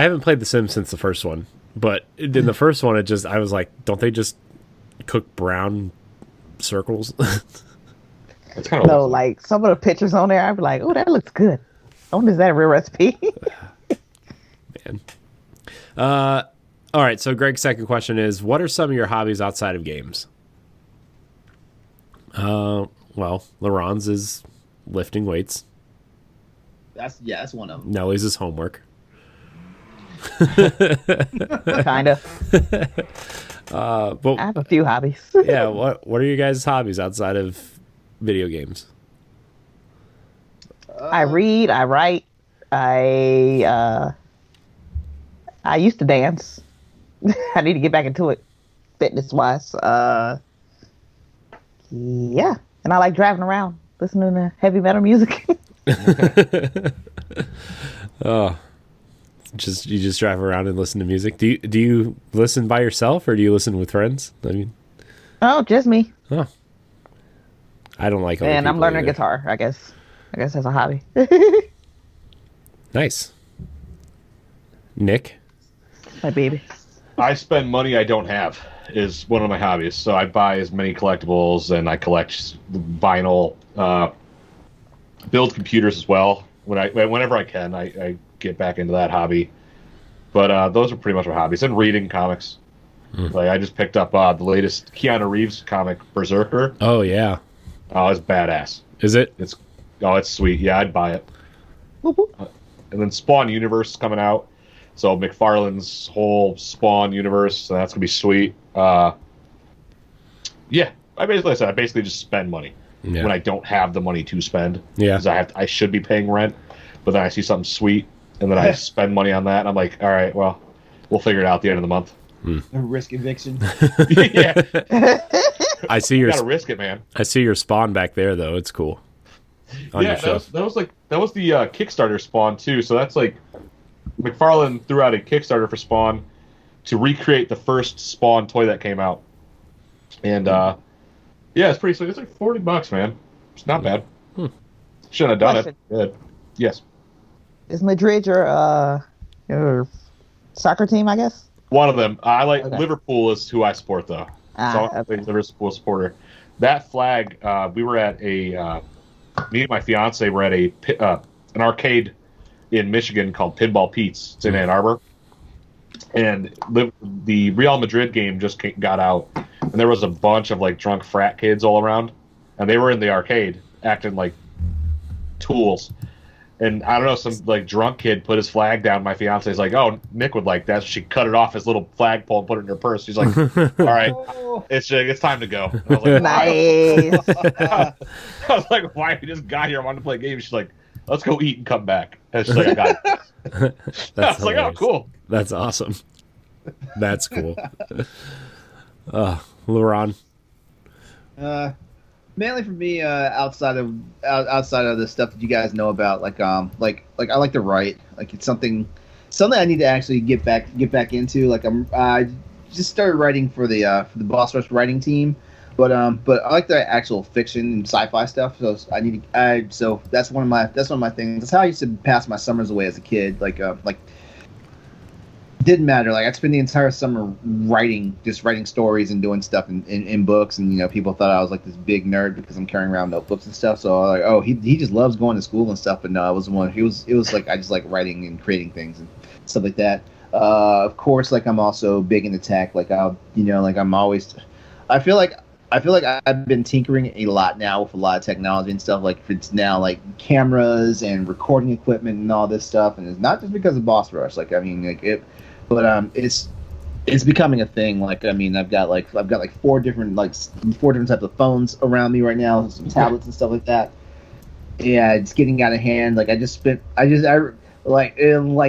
A: haven't played The Sims since the first one, but in the first one I was like, don't they just cook brown circles?
C: It's kind of
D: No, like some of the pictures on there, I'd be like, oh, that looks good. I wonder, is that a real recipe?
A: Man. All right, so Greg's second question is, what are some of your hobbies outside of games? Well, LeRon's is lifting weights.
B: that's one of them.
A: Nellie's is homework.
D: Kind of.
A: But
D: I have a few hobbies.
A: yeah, what are your guys' hobbies outside of video games?
D: I read, I write, I used to dance. I need to get back into it, fitness wise. Yeah, and I like driving around, listening to heavy metal music.
A: Oh, you just drive around and listen to music. Do you listen by yourself or do you listen with friends? I mean,
D: Oh, just me.
A: oh, I don't like. Other
D: And I'm
A: people
D: learning
A: either.
D: guitar. I guess that's a hobby.
A: Nice. Nick.
D: My baby.
C: I spend money I don't have is one of my hobbies. So I buy as many collectibles and I collect vinyl, build computers as well. Whenever I can, I get back into that hobby. But those are pretty much my hobbies. And reading comics. Like I just picked up the latest Keanu Reeves comic, Berserker.
A: Oh yeah.
C: Oh, it's badass.
A: Is it?
C: It's sweet. Yeah, I'd buy it.
D: Whoop, whoop.
C: And then Spawn Universe is coming out. So McFarlane's whole Spawn universe, so that's gonna be sweet. Yeah, I basically just spend money
A: Yeah.
C: when I don't have the money to spend.
A: Yeah.
C: Because I should be paying rent, but then I see something sweet, and then I spend money on that. And I'm like, all right, well, we'll figure it out at the end of the month.
B: Risk eviction.
C: Yeah,
A: I see
C: you
A: your
C: gotta risk it, man.
A: I see your Spawn back there though. It's cool. On
C: Yeah,
A: your shelf.
C: that was the Kickstarter Spawn too. So that's like McFarlane threw out a Kickstarter for Spawn to recreate the first Spawn toy that came out, and yeah, it's pretty sweet. It's like $40, man. It's not bad. Shouldn't have done
D: Question.
C: it. Good. Yes,
D: Is Madrid your soccer team? I guess.
C: one of them. I like
D: Okay.
C: Liverpool is who I support though. So I'm a big Liverpool supporter. That flag. We were at me and my fiance were at an arcade in Michigan called Pinball Pete's. It's in Ann Arbor. And the Real Madrid game just got out, and there was a bunch of like drunk frat kids all around, and they were in the arcade acting like tools. And I don't know, some like drunk kid put his flag down. My fiance's like, "Oh, Nick would like that." So she cut it off his little flagpole and put it in her purse. She's like, "All right, it's time to go." And I was like,
D: Nice.
C: I was like, "Why? We just got here. I wanted to play a game." She's like, "Let's go eat and come back." And she's like, "I got it." I was like, "Oh, cool.
A: That's awesome. That's cool." LeRon.
B: Mainly for me, outside of the stuff that you guys know about, like I like to write. Like it's something I need to actually get back into. Like I just started writing for the Boss Rush writing team, but I like the actual fiction and sci-fi stuff. So so that's one of my things. That's how I used to pass my summers away as a kid. Like didn't matter. Like I'd spend the entire summer writing stories and doing stuff in books, and people thought I was like this big nerd because I'm carrying around notebooks and stuff. So I was like, oh, he just loves going to school and stuff. But no, I wasn't one. It was like I just like writing and creating things and stuff like that. Of course, like I'm also big into tech. Like I'm always. I feel like I've been tinkering a lot now with a lot of technology and stuff. Like it's now like cameras and recording equipment and all this stuff, and it's not just because of Boss Rush. Like I mean, like it. But it's becoming a thing. Like I mean, I've got like four different types of phones around me right now, some tablets and stuff like that. Yeah, it's getting out of hand. Like like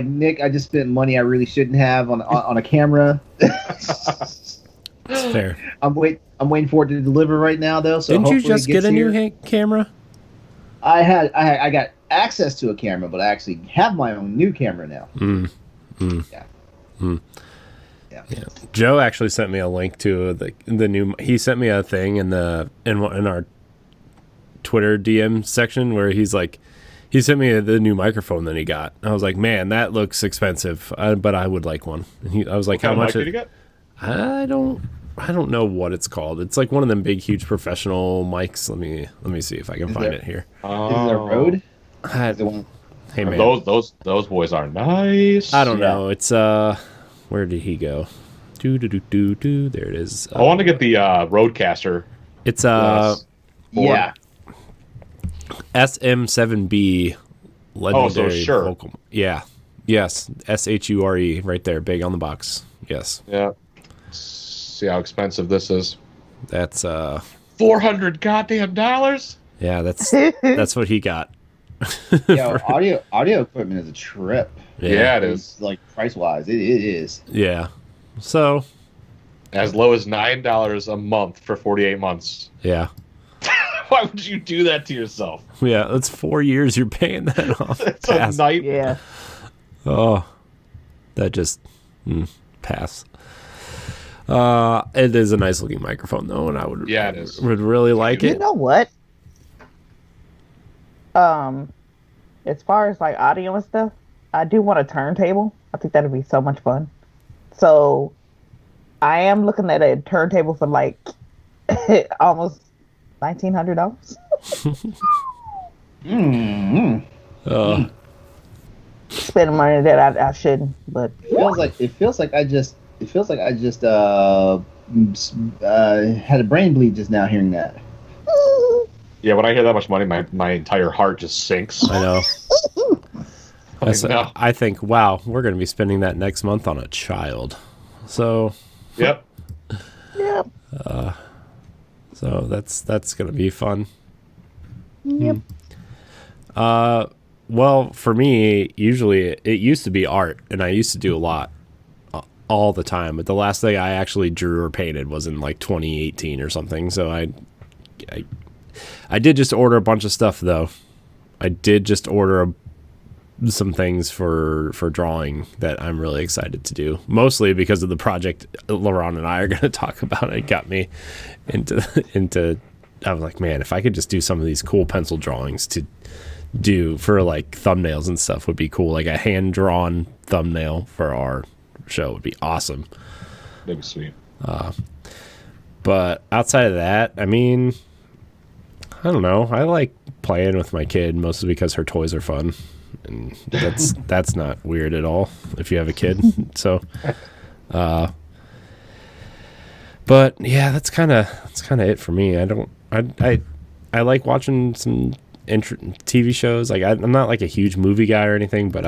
B: Nick, I just spent money I really shouldn't have on a camera.
A: That's fair.
B: I'm waiting for it to deliver right now though. So
A: didn't you just get a new camera?
B: I got access to a camera, but I actually have my own new camera now. Yeah.
A: Yeah. Joe actually sent me a link to the new. He sent me a thing in our Twitter DM section where he sent me the new microphone that he got. I was like, man, that looks expensive, but I would like one. I was like, how much
C: did you get?
A: I don't know what it's called. It's like one of them big, huge professional mics. Let me see if I can find it here.
B: Is there a Rode? Is it one?
A: Hey man,
C: those boys are nice.
A: I don't know. It's where did he go? There it is.
C: I want to get the Rodecaster.
A: It's
B: yeah.
A: SM7B legendary
C: Shure.
A: vocal. Yeah. Yes. SHURE right there, big on the box. Yes.
C: Yeah. See how expensive this is.
A: That's
C: $400 goddamn dollars.
A: Yeah, that's what he got.
B: Yeah, audio equipment is a trip.
C: Yeah, it is.
B: Like price wise, it is.
A: Yeah. So
C: as low as $9 a month for 48 months.
A: Yeah.
C: Why would you do that to yourself?
A: Yeah, that's 4 years you're paying that off.
C: It's a nightmare.
D: Yeah.
A: Oh, that just pass. It is a nice looking microphone though, and I would
C: it is.
A: Would really like
D: You
A: it.
D: know what? As far as like audio and stuff, I do want a turntable. I think that'd be so much fun. So I am looking at a turntable for like almost $1,900. Spending money that I shouldn't, but
B: It feels like I just had a brain bleed just now hearing that.
C: Yeah, when I hear that much money, my entire heart just sinks.
A: I know.
C: No.
A: I think, wow, we're going to be spending that next month on a child. So,
C: Yep.
D: yep.
A: So that's going to be fun.
D: Yep.
A: Well, for me, usually it used to be art, and I used to do a lot all the time. But the last thing I actually drew or painted was in like 2018 or something. So I did just order a bunch of stuff though. I did just order some things for drawing that I'm really excited to do. Mostly because of the project LeRon and I are going to talk about. It got me into. I was like, man, if I could just do some of these cool pencil drawings to do for like thumbnails and stuff would be cool. Like a hand drawn thumbnail for our show would be awesome.
C: That'd be sweet.
A: But outside of that, I mean, I don't know. I like playing with my kid mostly because her toys are fun, and that's not weird at all if you have a kid. So, but yeah, that's kind of it for me. I like watching some TV shows. Like I'm not like a huge movie guy or anything, but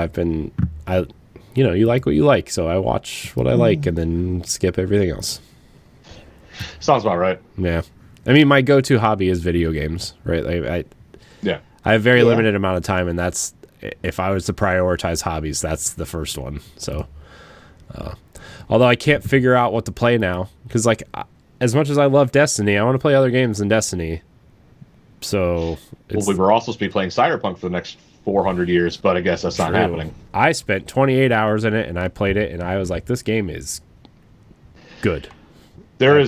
A: you like what you like, so I watch what I like and then skip everything else.
C: Sounds about right.
A: Yeah, I mean my go-to hobby is video games, right? I have very limited amount of time, and that's if I was to prioritize hobbies, that's the first one. So, although I can't figure out what to play now, because like as much as I love Destiny, I want to play other games than Destiny. So,
C: we were also supposed to be playing Cyberpunk for the next 400 years, but I guess that's not happening.
A: I spent 28 hours in it, and I played it, and I was like, this game is good.
C: There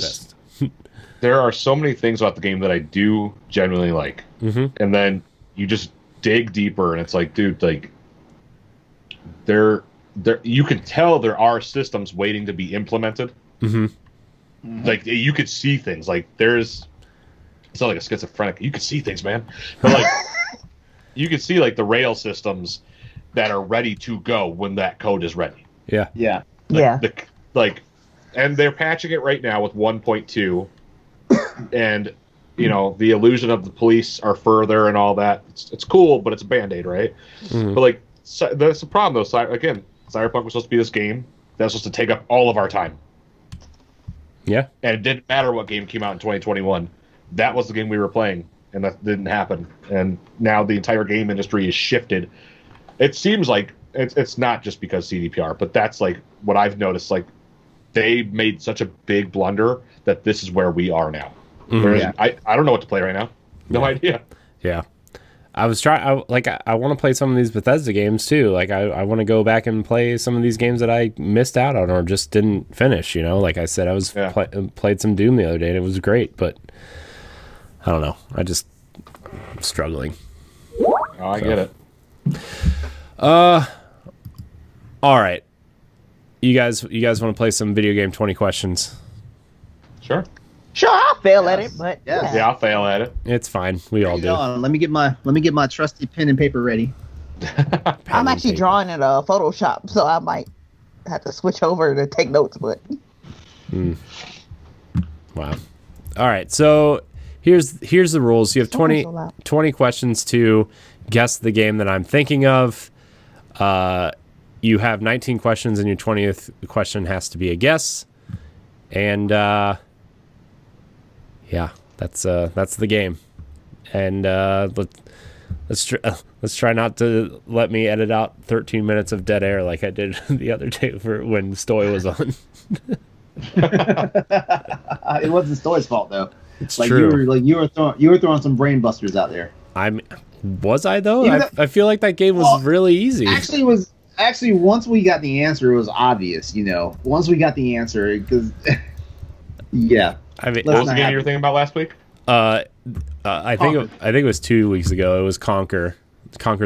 C: are so many things about the game that I do genuinely like, and then you just dig deeper, and it's like, dude, like there, you can tell there are systems waiting to be implemented. Like you could see things, like it's not like a schizophrenic. You could see things, man, but like you could see like the rail systems that are ready to go when that code is ready.
B: Yeah.
C: And they're patching it right now with 1.2, and the illusion of the police are further and all that. It's cool, but it's a band-aid, right? But like that's the problem though. Again, Cyberpunk was supposed to be this game that's supposed to take up all of our time.
A: Yeah,
C: and it didn't matter what game came out in 2021. That was the game we were playing, and that didn't happen. And now the entire game industry is shifted. It seems like it's not just because CDPR, but that's like what I've noticed. Like they made such a big blunder that this is where we are now. I don't know what to play right now. No idea.
A: Yeah. I was trying. I want to play some of these Bethesda games too. Like I want to go back and play some of these games that I missed out on or just didn't finish. Like I said, I was played some Doom the other day and it was great, but I don't know. I'm struggling.
C: Oh, I get it.
A: All right. You guys want to play some video game 20 questions?
C: Sure,
D: I'll fail at it, but
C: yeah, I'll fail at it.
A: It's fine. We all do.
B: Let me get my trusty pen and paper ready.
D: I'm actually drawing in Photoshop, so I might have to switch over to take notes. But
A: wow. All right. So here's the rules. You have 20 questions to guess the game that I'm thinking of. You have 19 questions, and your 20th question has to be a guess. And that's the game. And let's try not to let me edit out 13 minutes of dead air like I did the other day for when Stoy was on.
B: It wasn't Stoy's fault though.
A: It's true.
B: You were throwing some brain busters out there.
A: Was I though? I feel like that game was really easy.
B: Actually, once we got the answer, it was obvious. Once we got the answer, because yeah.
C: What was the game you were thinking about last week?
A: I think it was 2 weeks ago. It was Conker's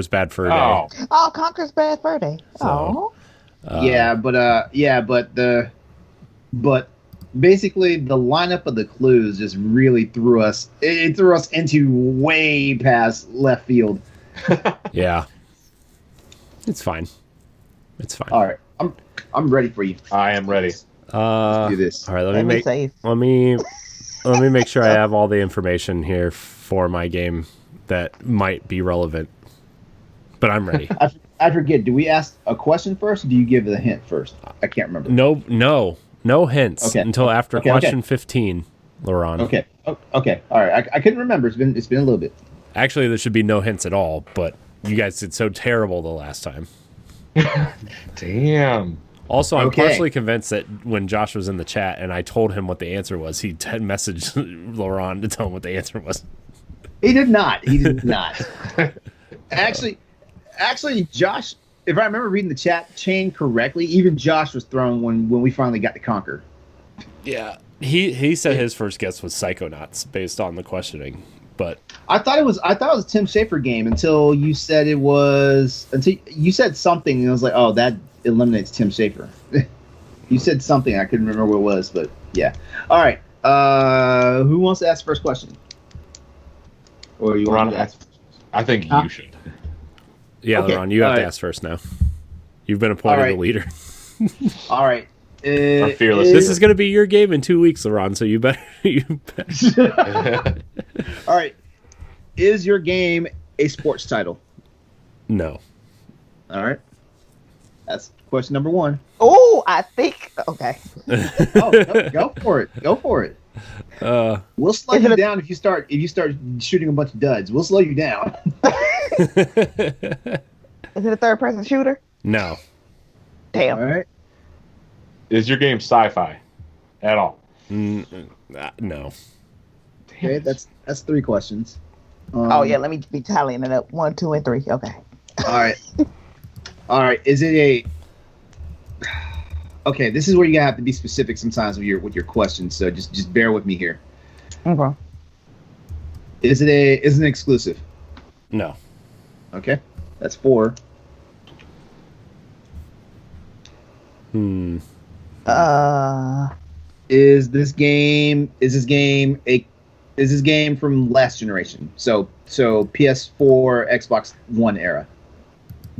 A: Bad Fur Day.
D: Oh, Conker's Bad Fur Day.
A: So,
B: but basically the lineup of the clues just really threw us into way past left field.
A: Yeah. It's fine.
B: All right. I'm ready for you.
C: I am ready.
B: Let's do this.
A: All right, let me make sure I have all the information here for my game that might be relevant. But I'm ready.
B: I forget. Do we ask a question first, or do you give the hint first? I can't remember.
A: No hints until after question 15, LeRon.
B: Okay. Okay. All right. I couldn't remember. It's been a little bit.
A: Actually, there should be no hints at all. But you guys did so terrible the last time.
C: Damn.
A: Also, I'm partially convinced that when Josh was in the chat and I told him what the answer was, he messaged LeRon to tell him what the answer was.
B: He did not. Actually, Josh, if I remember reading the chat chain correctly, even Josh was thrown when we finally got to Conquer.
A: Yeah. He said his first guess was Psychonauts based on the questioning. But
B: I thought it was a Tim Schafer game until you said something and I was like, oh, that eliminates Tim Schafer. You said something, I couldn't remember what it was, but yeah. All right. Who wants to ask the first question? Or you want to ask?
C: I think you should.
A: Yeah, okay. LeRon, you have to ask first now. You've been appointed the leader.
B: All right.
C: I'm fearless.
A: This is going to be your game in 2 weeks, LeRon, so you better.
B: All right. Is your game a sports title?
A: No.
B: All right. That's question number one.
D: Oh, I think. Okay.
B: Oh, go for it. Go for it. We'll slow you down if you start shooting a bunch of duds. We'll slow you down.
D: Is it a third-person shooter?
A: No.
D: Damn.
B: All right.
C: Is your game sci-fi at all?
A: No.
B: Okay, that's 3 questions.
D: Oh yeah, let me be tallying it up. 1, 2, and 3. Okay.
B: All right. All right. Is it a? Okay, this is where you have to be specific sometimes with your questions. So just bear with me here.
D: Okay.
B: Is it an exclusive?
A: No.
B: Okay, that's 4. Is this game from last generation? So PS4, Xbox One era.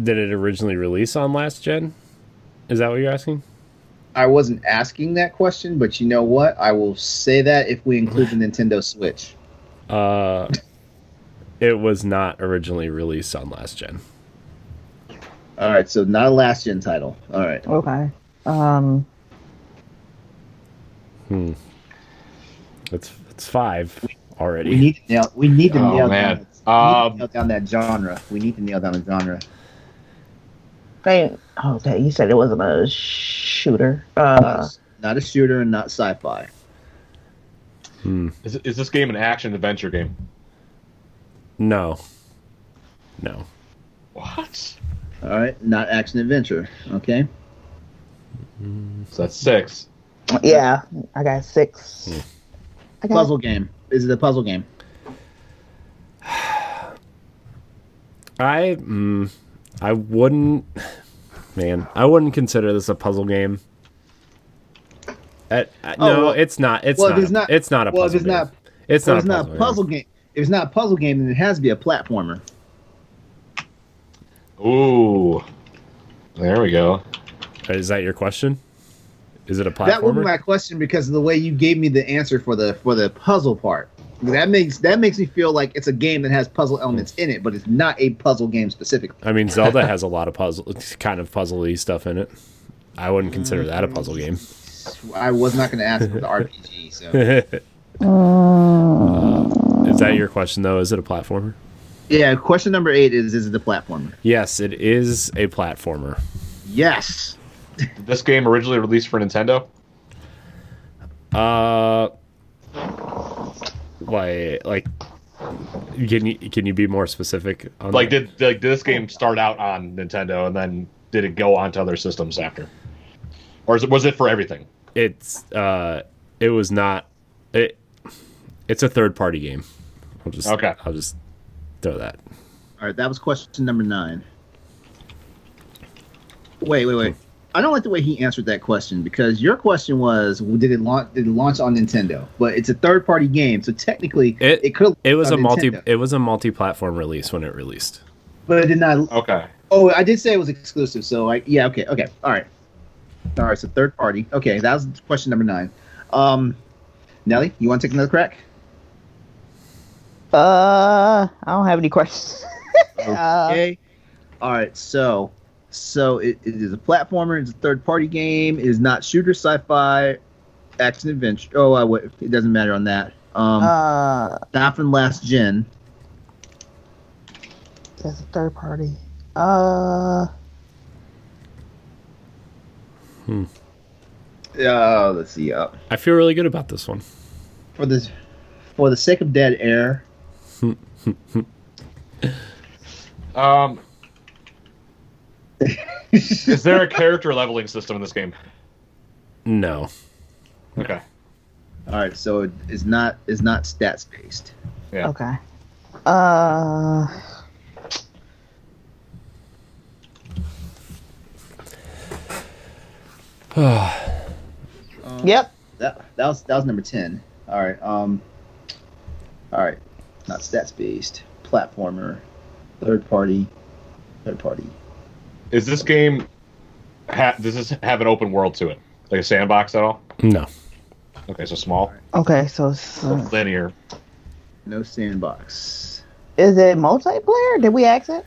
A: Did it originally release on last gen? Is that what you're asking?
B: I wasn't asking that question, but you know what? I will say that if we include the Nintendo Switch.
A: It was not originally released on last gen.
B: All right, so not a last gen title. All right.
D: Okay.
A: It's 5 already.
B: We need to nail
C: Oh,
B: down.
C: man.
B: Nail down that genre. We need to nail down the genre.
D: Okay, you said it wasn't a shooter.
B: Not a shooter and not sci-fi.
C: Is this game an action adventure game?
A: No.
C: What?
B: All right, not action adventure. Okay.
C: So that's 6.
D: Yeah, I got 6.
B: Puzzle game. Is it a puzzle game?
A: I wouldn't. Man, I wouldn't consider this a puzzle game. No, it's not. It's not. It's not a puzzle game. It's not a puzzle game.
B: If it's not a puzzle game, then it has to be a platformer.
C: Ooh. There we go.
A: Is that your question? Is it a platformer?
B: That would be my question because of the way you gave me the answer for the puzzle part. That makes me feel like it's a game that has puzzle elements in it, but it's not a puzzle game specifically.
A: I mean, Zelda has a lot of puzzle-y stuff in it. I wouldn't consider that a puzzle game.
B: I was not going to ask for the RPG. So,
A: is that your question though? Is it a platformer?
B: yeah. Question number 8 is it a platformer?
A: Yes, it is a platformer.
B: Yes.
C: Did this game originally released for Nintendo?
A: Like, can you be more specific on
C: Like,
A: that?
C: did this game start out on Nintendo and then did it go on to other systems after, or was it for everything?
A: It was not. It's a third-party game. I'll just throw that.
B: All right. That was question number 9. Wait. I don't like the way he answered that question because your question was, did it launch on Nintendo? But it's a third-party game, so technically it could.
A: It was a multi-platform release when it released.
B: But it did not.
C: Okay.
B: Oh, I did say it was exclusive. So yeah. Okay. All right. So third party. Okay, that was question number 9. Nellie, you want to take another crack?
D: I don't have any questions.
B: Okay. All right. So it is a platformer. It's a third-party game. It is not shooter, sci-fi, action adventure. Oh, it doesn't matter on that. Not from last gen.
D: That's a third party.
B: Let's see.
A: I feel really good about this one.
B: For the sake of dead air.
C: Is there a character leveling system in this game?
A: No.
C: Okay.
B: All right, so it is not stats based.
C: Yeah.
D: Okay. Yep.
B: That was number 10. All right. All right. Not stats based. Platformer. Third party.
C: Is this game does this have an open world to it, like a sandbox at all?
A: No.
C: Okay, so small.
D: Okay, so it's,
C: Linear.
B: No sandbox.
D: Is it multiplayer? Did we ask it?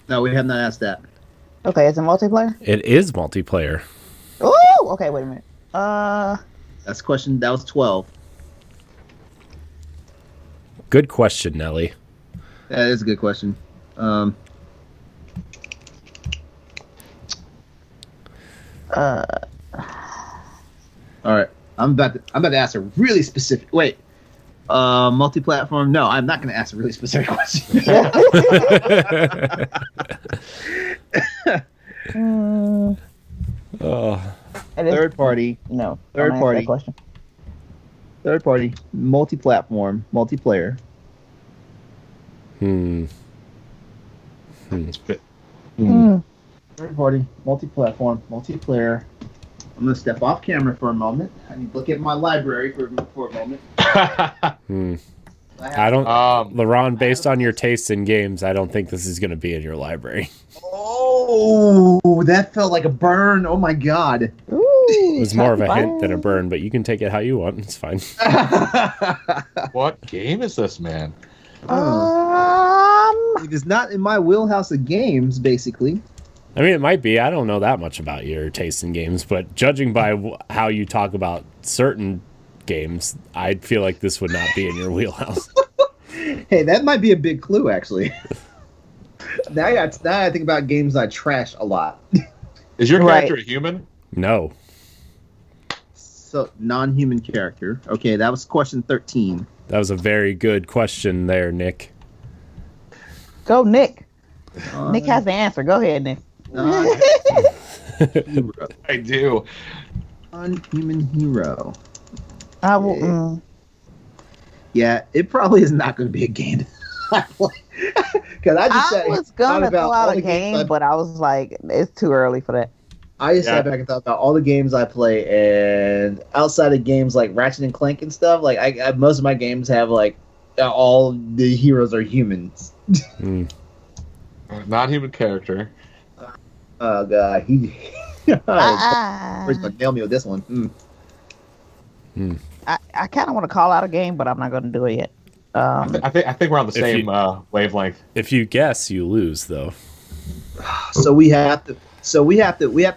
B: No, we have not asked that.
D: Okay, is it multiplayer?
A: It is multiplayer.
D: Oh, okay. Wait a minute.
B: That's question. That was 12.
A: Good question, Nellie.
B: That is a good question.
D: uh,
B: All right, I'm about to ask a really specific. Wait, multi-platform? No, I'm not going to ask a really specific question.
A: Oh,
B: Third party,
D: No.
B: Third
D: don't ask
B: party.
D: that question.
B: third party, multi-platform, multiplayer.
C: It's fit.
B: Third party, multi-platform, multiplayer. I'm going to step off camera for a moment. I need to look at my library for a moment.
A: I don't,
C: Um,
A: LeRon. Based on your tastes in games, I don't think this is going to be in your library.
B: Oh, that felt like a burn. Oh my god.
A: It was more of a hint than a burn, but you can take it how you want. It's fine.
C: what game is this, man?
B: It is not in my wheelhouse of games, basically.
A: I mean, it might be. I don't know that much about your taste in games, but judging by how you talk about certain games, I feel like this would not be in your wheelhouse.
B: Hey, that might be a big clue, actually. now I think about games I trash a lot.
C: Is your
D: Right.
C: character a human?
A: No.
B: So, non-human character. Okay, that was question 13.
A: That was a very good question there, Nick.
D: Go, Nick. Nick has the answer. Go ahead, Nick.
B: Hero.
C: I do.
B: Non-human hero.
D: I will.
B: Yeah, it probably is not going to be a game I play. Because
D: I was gonna throw
B: all
D: out
B: the
D: a
B: games
D: game, but I was like, it's too early for that.
B: I just sat back and thought about all the games I play, and outside of games like Ratchet and Clank and stuff, like I most of my games have like all the heroes are humans.
C: Non-human character.
B: Oh god, he's gonna nail me with this one.
D: I kind of want to call out a game, but I'm not going to do it yet.
C: I think we're on the
A: If
C: same
A: you-
C: wavelength.
A: If you guess, you lose, though.
B: So we have to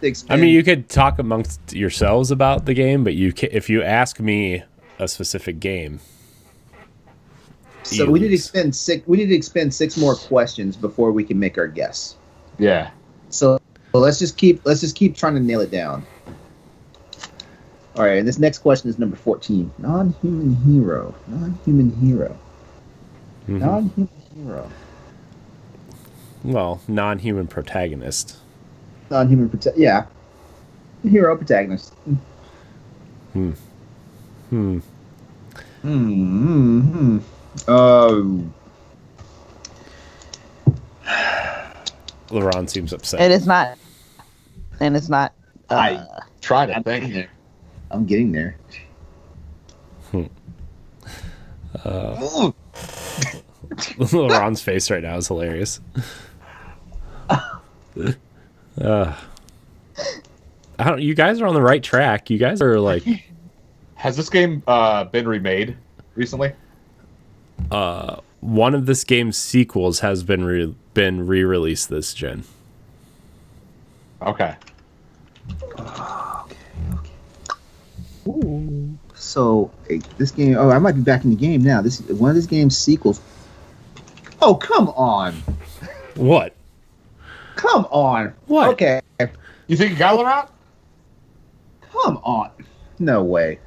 B: expand.
A: I mean, you could talk amongst yourselves about the game, but if you ask me a specific game,
B: so we need to expend six. We need to expend 6 more questions before we can make our guess.
C: Yeah.
B: So let's just keep trying to nail it down. All right, and this next question is number 14. Non-human hero. Non-human hero.
A: Mhm.
B: Non-human hero.
A: Well, non-human protagonist.
B: Non-human yeah. Hero protagonist. Oh.
A: LeRon seems upset.
D: And it's not. And it's not.
C: Try to
B: I'm getting
C: think.
B: there. I'm getting there.
A: LeRon's face right now is hilarious. I don't. You guys are on the right track. You guys are like.
C: Has this game been remade recently?
A: One of this game's sequels has been re-released this gen.
C: Okay.
B: Ooh. So this game. Oh, I might be back in the game now. This is one of this game's sequels. Oh, come on!
A: What?
B: Come on!
A: What?
B: Okay.
C: You think you got LeRon?
B: Come on! No way.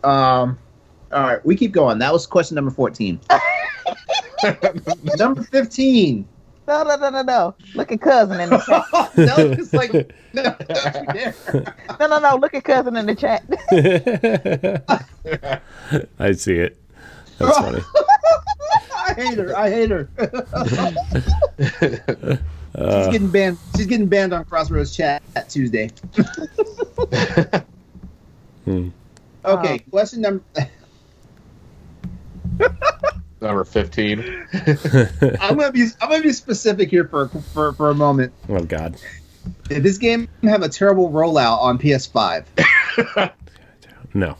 B: All right, we keep going. That was question number 14. Number 15.
D: No. Look at cousin in the chat.
B: No, it's like no, don't you dare.
D: No. Look at cousin in the chat.
A: I see it. That's funny.
B: I hate her. She's getting banned. She's getting banned on Crossroads Chat Tuesday. Okay, question number.
C: Number 15.
B: I'm gonna be specific here for a moment.
A: Oh God.
B: Did this game have a terrible rollout on PS5?
A: No.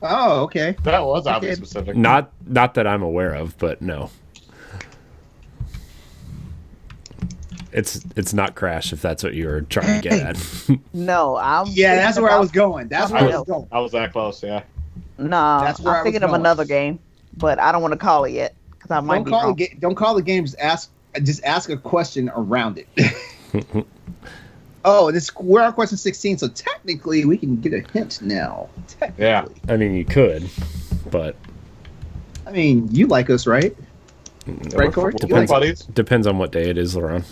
B: Oh, okay.
C: That was oddly
B: Okay.
C: specific.
A: Not that I'm aware of, but no. It's not Crash if that's what you were trying to get at.
D: No, I'm.
B: Yeah, that's where I was going. That's where I was going.
C: I was that close, yeah.
D: No,
B: That's where I
D: I'm
B: was
D: thinking of
B: going.
D: another game, but I don't want to call it yet because I might
B: Don't
D: be
B: call
D: wrong.
B: don't call the games. Just ask a question around it. Oh, we're on question 16, so technically we can get a hint now. Technically.
C: Yeah.
A: I mean, you could, but
B: I mean, you like us, right? Right, Corey? You
C: We're
B: like,
C: buddies.
A: depends on what day it is, LeRon.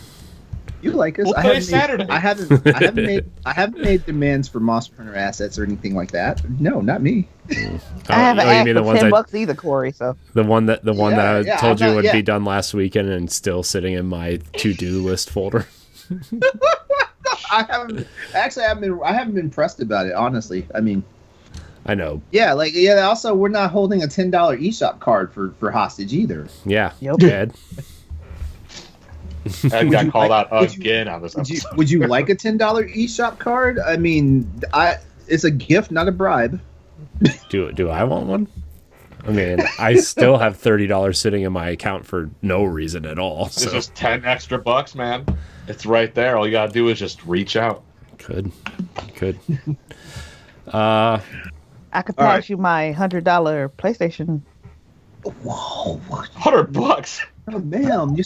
B: you like us.
C: Well,
B: I
C: today's
B: haven't
C: Saturday.
B: I haven't made demands for Monster Hunter assets or anything like that. No, not me.
D: I haven't
A: you
D: asked
A: mean
D: for
A: the ones
D: $10 either, Corey. So
A: the one that I
B: Yeah,
A: told
B: I'm
A: you
B: not-
A: would
B: yeah.
A: be done last weekend and still sitting in my to-do list folder.
B: I haven't been pressed about it, honestly. I mean,
A: I know.
B: yeah, also we're not holding a $10 eShop card for hostage either.
A: Yeah.
D: Yep.
A: Ed.
C: I
B: Would
C: got
B: you
C: called
B: like-
C: out
B: would you-
C: again on this episode.
B: Would you like a $10 eShop card? I mean, it's a gift, not a bribe.
A: Do I want one? I mean, I still have $30 sitting in my account for no reason at all.
C: It's
A: So
C: just 10 extra bucks, man. It's right there. All you gotta do is just reach out.
A: could.
D: I could
B: All
D: pass
B: right.
D: you my $100 PlayStation.
B: Whoa,
C: $100.
B: oh, ma'am!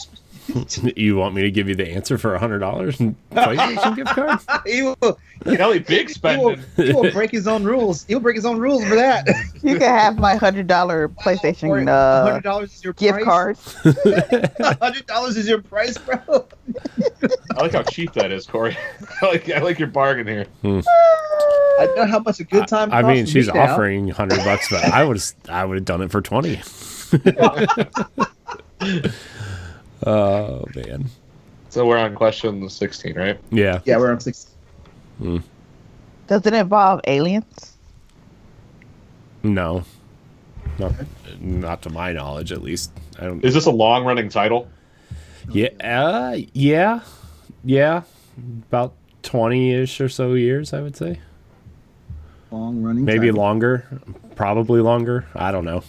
A: You want me to give you the answer for $100 in PlayStation gift card?
C: Nelly, big spending.
B: He will break his own rules. He'll break his own rules for that.
D: You can have my $100 PlayStation
B: $100 is your
D: gift
B: price?
D: card.
B: $100 is your price, bro.
C: I like how cheap that is, Corey. I like your bargain here.
B: I know how much a good time.
A: I
B: costs
A: mean,
B: for
A: she's
B: me now.
A: offering $100, but I would have done it for 20. Oh man.
C: So we're on question 16, right?
A: Yeah.
B: Yeah, we're on 6.
D: Does it involve aliens?
A: No. Not to my knowledge, at least. I don't.
C: Is this a long-running title?
A: Yeah. Yeah. About 20-ish or so years, I would say.
B: Long running.
A: Maybe
B: time.
A: longer. Probably longer. I don't know.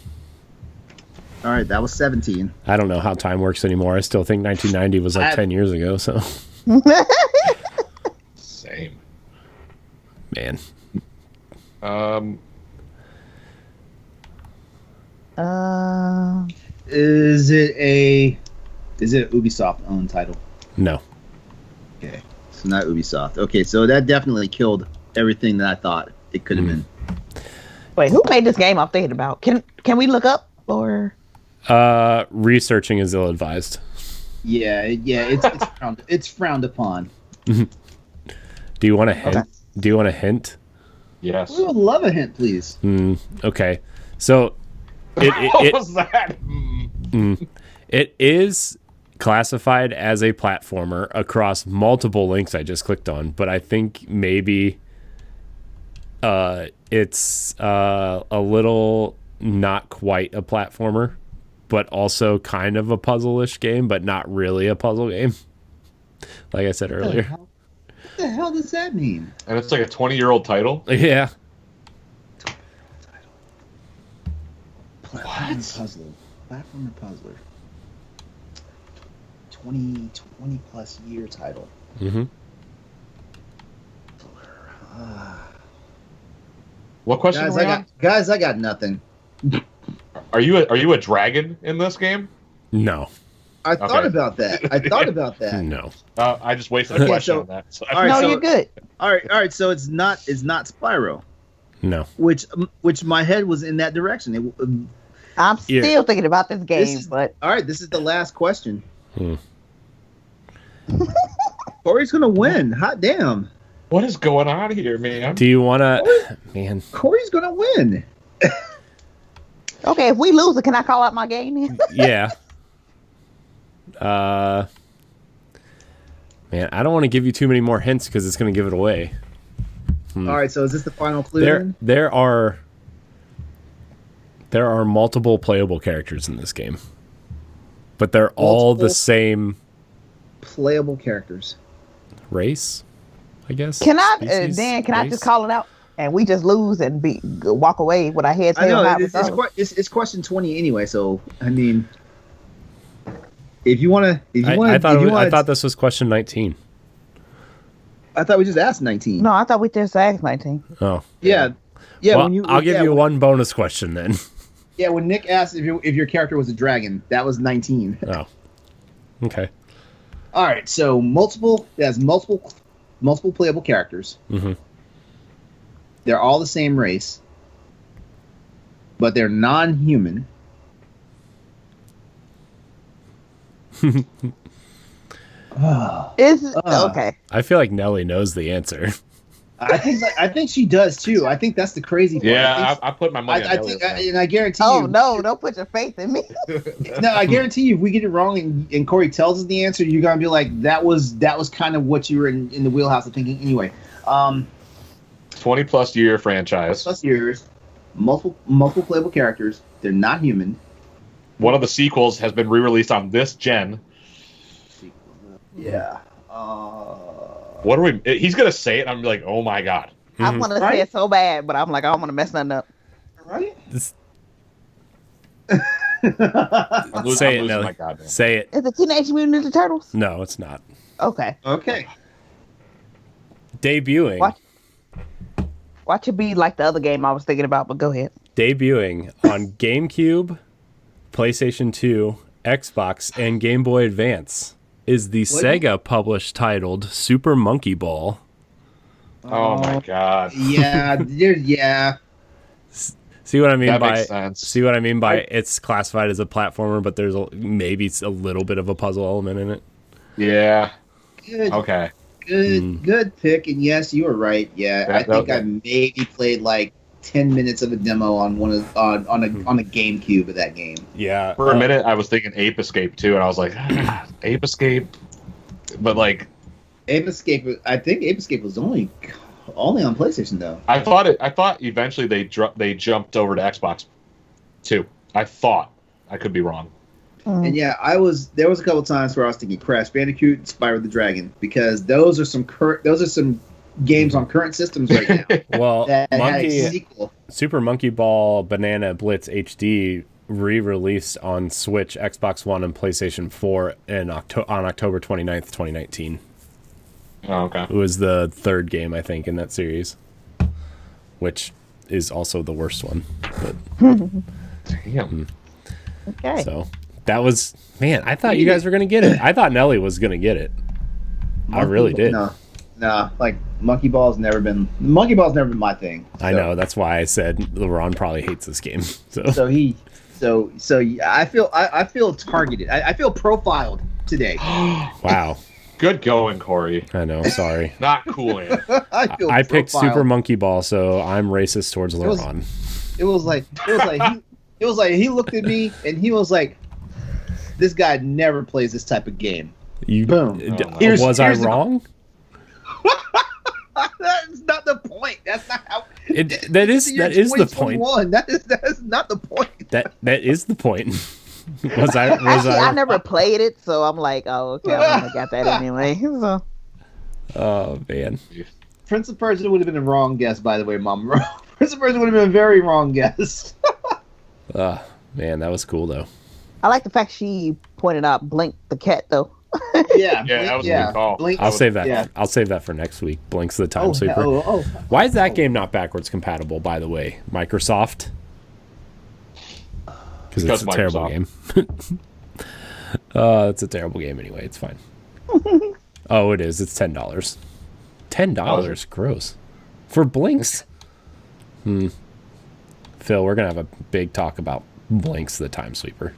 B: All right, that was 17.
A: I don't know how time works anymore. I still think 1990 was like 10 years ago. So,
C: Same.
A: man.
B: Is it a Ubisoft owned title?
A: No.
B: Okay, so not Ubisoft. Okay, so that definitely killed everything that I thought it could have been.
D: Wait, who made this game I'm thinking about? Can we look up or?
A: Researching is ill-advised.
B: Yeah, it's frowned upon.
A: Do you want a hint?
D: Okay.
A: Do you want a hint?
C: Yes.
B: We would love a hint, please.
A: Okay. So
C: What
A: it
C: was that?
A: it is classified as a platformer across multiple links I just clicked on, but I think maybe it's a little not quite a platformer, but also kind of a puzzle-ish game, but not really a puzzle game. Like I said earlier.
B: What the hell does that mean?
C: And it's like a 20-year-old title?
A: Yeah.
B: Platformer puzzler. 20 plus year title.
A: Mm-hmm.
C: What question are we on?
B: I got nothing.
C: Are you a dragon in this game?
A: No.
B: I thought about that.
A: No.
C: I just wasted a
B: Okay,
C: question
B: so-
C: on that. So
B: all right,
D: No,
B: so-
D: you're good.
B: All right. So it's not Spyro,
A: No.
B: which my head was in that direction.
D: I'm
A: Yeah.
D: still thinking about this game,
B: This is-
D: but
B: All right, this is the last question.
A: Hmm.
B: Corey's gonna win. Hot damn,
C: what is going on here, man?
A: Do you want to... Man.
B: Corey's gonna win.
D: okay, if we lose it, can I call out my game?
A: Yeah. Man, I don't want to give you too many more hints because it's going to give it away.
B: All right, so is this the final clue? then?
A: There are multiple playable characters in this game, but they're all the
B: Multiple-
A: same
B: Playable characters.
A: race, I guess.
D: Can I,
A: Species?
D: Dan? Can I
A: Race?
D: just call it out and we just lose and walk away with our heads
B: I
D: held
B: know
D: high?
B: it's question 20 anyway. So I mean, if you want to,
A: I thought this was question 19.
B: I thought we just asked 19.
D: No, I thought we just asked 19.
A: Oh,
B: Yeah. Yeah.
A: Well, I'll give you one bonus question then.
B: Yeah, when Nick asked if your character was a dragon, that was 19.
A: Oh, okay.
B: All right, so it has multiple playable characters.
A: Mm-hmm.
B: They're all the same race, but they're non-human.
D: Okay.
A: I feel like Nellie knows the answer.
B: I think she does too. I think that's the crazy part.
C: Yeah, I put my money on Nellie.
B: And I guarantee you.
D: Oh no! Don't put your faith in me.
B: No, I guarantee you, if we get it wrong and Corey tells us the answer, you're gonna be like, that was kind of what you were in the wheelhouse of thinking. Anyway,
C: 20+ year franchise.
B: plus years, multiple playable characters. They're not human.
C: One of the sequels has been re-released on this gen.
B: Yeah.
C: What are we? He's gonna say it. And I'm like, oh my god.
D: I want to say it so bad, but I'm like, I don't want to mess nothing up.
B: Right?
A: Say it, Nelly. Say it.
D: Is it Teenage Mutant Ninja Turtles?
A: No, it's not.
D: Okay.
B: Okay.
A: Debuting.
D: Watch it be like the other game I was thinking about, but go ahead.
A: Debuting on GameCube, PlayStation 2, Xbox, and Game Boy Advance is the Sega published titled Super Monkey Ball.
C: Oh my god.
B: Yeah. Yeah.
A: See what I mean
C: That
A: by
C: makes sense.
A: See what I mean by it's classified as a platformer, but there's maybe a little bit of a puzzle element in it.
C: Yeah.
B: Good.
C: Okay.
B: Good pick. And yes, you were right. Yeah, I think I maybe played like 10 minutes of a demo on on a GameCube of that game.
A: Yeah.
C: For a minute, I was thinking Ape Escape too, and I was like, Ape Escape, but like
B: Ape Escape. I think Ape Escape was only on PlayStation though.
C: I thought eventually they jumped over to Xbox too. I thought. I could be wrong.
B: And yeah, there was a couple times where I was thinking Crash Bandicoot, Spyro the Dragon, because those are some games on current systems right now.
A: Well,
B: that had a sequel.
A: Super Monkey Ball Banana Blitz HD re-released on Switch, Xbox One, and PlayStation 4 on October 29th, 2019.
C: Oh, okay.
A: It was the third game, I think, in that series, which is also the worst one. But
C: Damn.
D: Okay.
A: so that was, man, I thought you guys were going to get it. I thought Nellie was going to get it. I really did.
B: No, like Monkey Ball's never been my thing. So.
A: I know, that's why I said LeRon probably hates this game.
B: So I feel targeted. I feel profiled today.
A: Wow.
C: Good going, Corey.
A: I know, sorry.
C: Not cool, man.
A: I picked Super Monkey Ball, so I'm racist towards LeRon.
B: It was like he looked at me and he was like, "This guy never plays this type of game." Boom.
A: Was I wrong?
B: That's not the point. That's not how.
A: That is the point.
B: That is not the point.
A: That is the point. Actually,
D: I never played it, so I'm like, oh, okay, I wouldn't have got that anyway. So.
A: Oh man.
B: Prince of Persia would have been a wrong guess, by the way, Mom. Prince of Persia would have been a very wrong guess.
A: Man, that was cool though.
D: I like the fact she pointed out Blink the cat though.
B: Yeah,
C: that was a good call.
B: Blink,
A: I'll save that.
B: Yeah.
A: I'll save that for next week. Blink's the Time Sweeper. Why is that game not backwards compatible? By the way, Microsoft. Because it's a terrible game. It's a terrible game anyway. It's fine. Oh, it is. It's $10. $10? Gross. For Blinks? Phil, we're going to have a big talk about Blinks the Time Sweeper.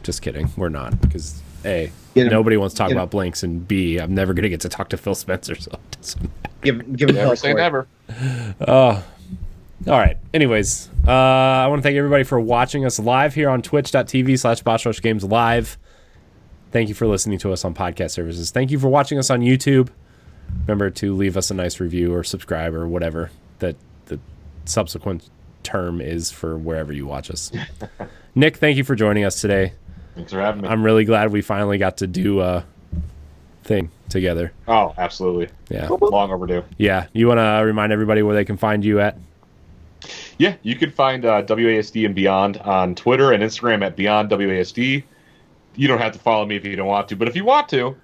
A: Just kidding. We're not. Because, A, nobody wants to talk about Blinks, and B, I'm never going to get to talk to Phil Spencer, so it doesn't matter.
B: Give
C: Never say never.
A: All right. Anyways, I want to thank everybody for watching us live here on twitch.tv/BossRushGames Live. Thank you for listening to us on podcast services. Thank you for watching us on YouTube. Remember to leave us a nice review or subscribe or whatever that the subsequent term is for wherever you watch us. Nick, thank you for joining us today.
C: Thanks for having me.
A: I'm really glad we finally got to do a thing together.
C: Oh, absolutely.
A: Yeah.
C: Long overdue.
A: Yeah. You want to remind everybody where they can find you at?
C: Yeah, you can find WASD and Beyond on Twitter and Instagram at Beyond WASD. You don't have to follow me if you don't want to, but if you want to,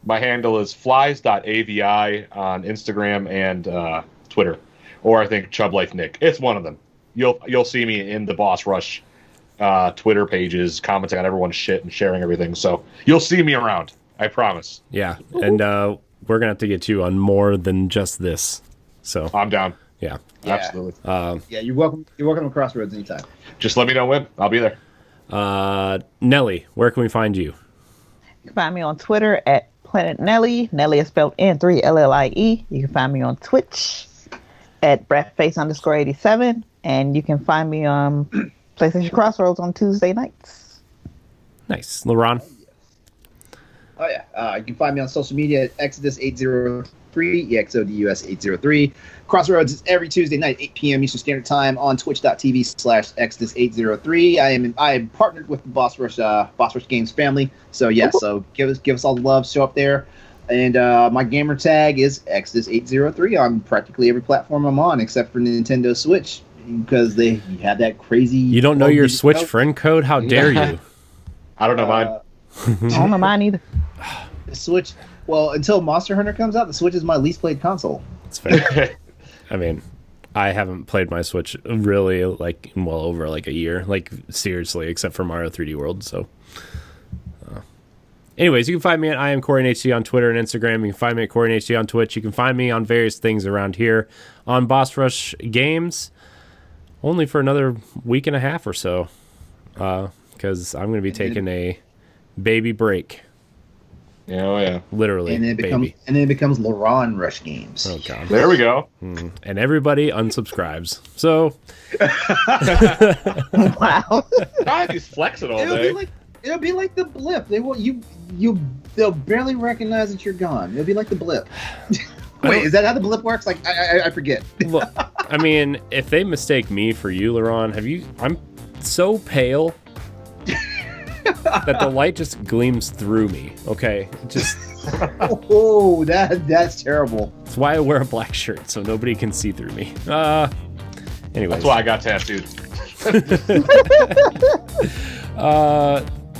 C: my handle is flies.avi on Instagram and Twitter, or I think Chub Life Nick. It's one of them. You'll see me in the Boss Rush Twitter pages, commenting on everyone's shit and sharing everything. So you'll see me around. I promise.
A: Yeah, and we're gonna have to get you on more than just this. So
C: I'm down.
A: Yeah.
C: Absolutely.
B: Yeah, you're welcome. You're welcome to Crossroads anytime.
C: Just let me know when. I'll be there.
A: Nellie, where can we find you?
D: You can find me on Twitter at Planet Nellie. Nellie is spelled N3LLIE. You can find me on Twitch at Bratface_87. And you can find me on PlayStation Crossroads on Tuesday nights.
A: Nice. LeRon?
B: Oh, yeah. You can find me on social media at Exodus803, EXODUS803. Crossroads is every Tuesday night, 8 p.m. Eastern Standard Time on twitch.tv/Exodus803. I am partnered with the Boss Rush Games family. So, yeah, so give us all the love. Show up there. And my gamer tag is Exodus803 on practically every platform I'm on, except for Nintendo Switch, because they have that crazy...
A: You don't know your Switch friend code? How dare you?
C: I don't know mine.
D: I don't know mine either.
B: The Switch... Well, until Monster Hunter comes out, the Switch is my least played console.
A: It's fair. I mean, I haven't played my Switch really, like, in well over, like, a year. Like, seriously, except for Mario 3D World, so... Anyways, you can find me at I am Corey HD on Twitter and Instagram. You can find me at Corey HD on Twitch. You can find me on various things around here on Boss Rush Games, only for another week and a half or so, because I'm going to be taking a baby break.
C: Oh, yeah.
A: Literally,
B: and then it becomes LeRon Rush Games.
A: Oh, God.
C: There we go.
A: And everybody unsubscribes. So...
D: Wow.
C: God, he's flexing all day.
B: It'll be like the blip. They'll barely recognize that you're gone. It'll be like the blip. Wait, is that how the blip works? Like I forget.
A: Look, I mean, if they mistake me for you, LeRon, I'm so pale that the light just gleams through me. Okay, just.
B: Oh, that's terrible.
A: That's why I wear a black shirt so nobody can see through me. Anyways,
C: that's why I got tattooed.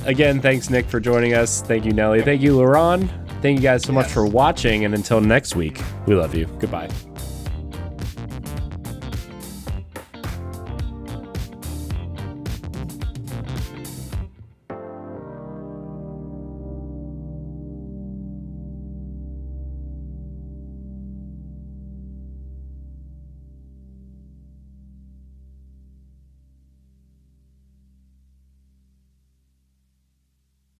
A: Again, thanks, Nick, for joining us. Thank you, Nellie. Thank you, LeRon. Thank you guys so much for watching, and until next week, we love you. Goodbye.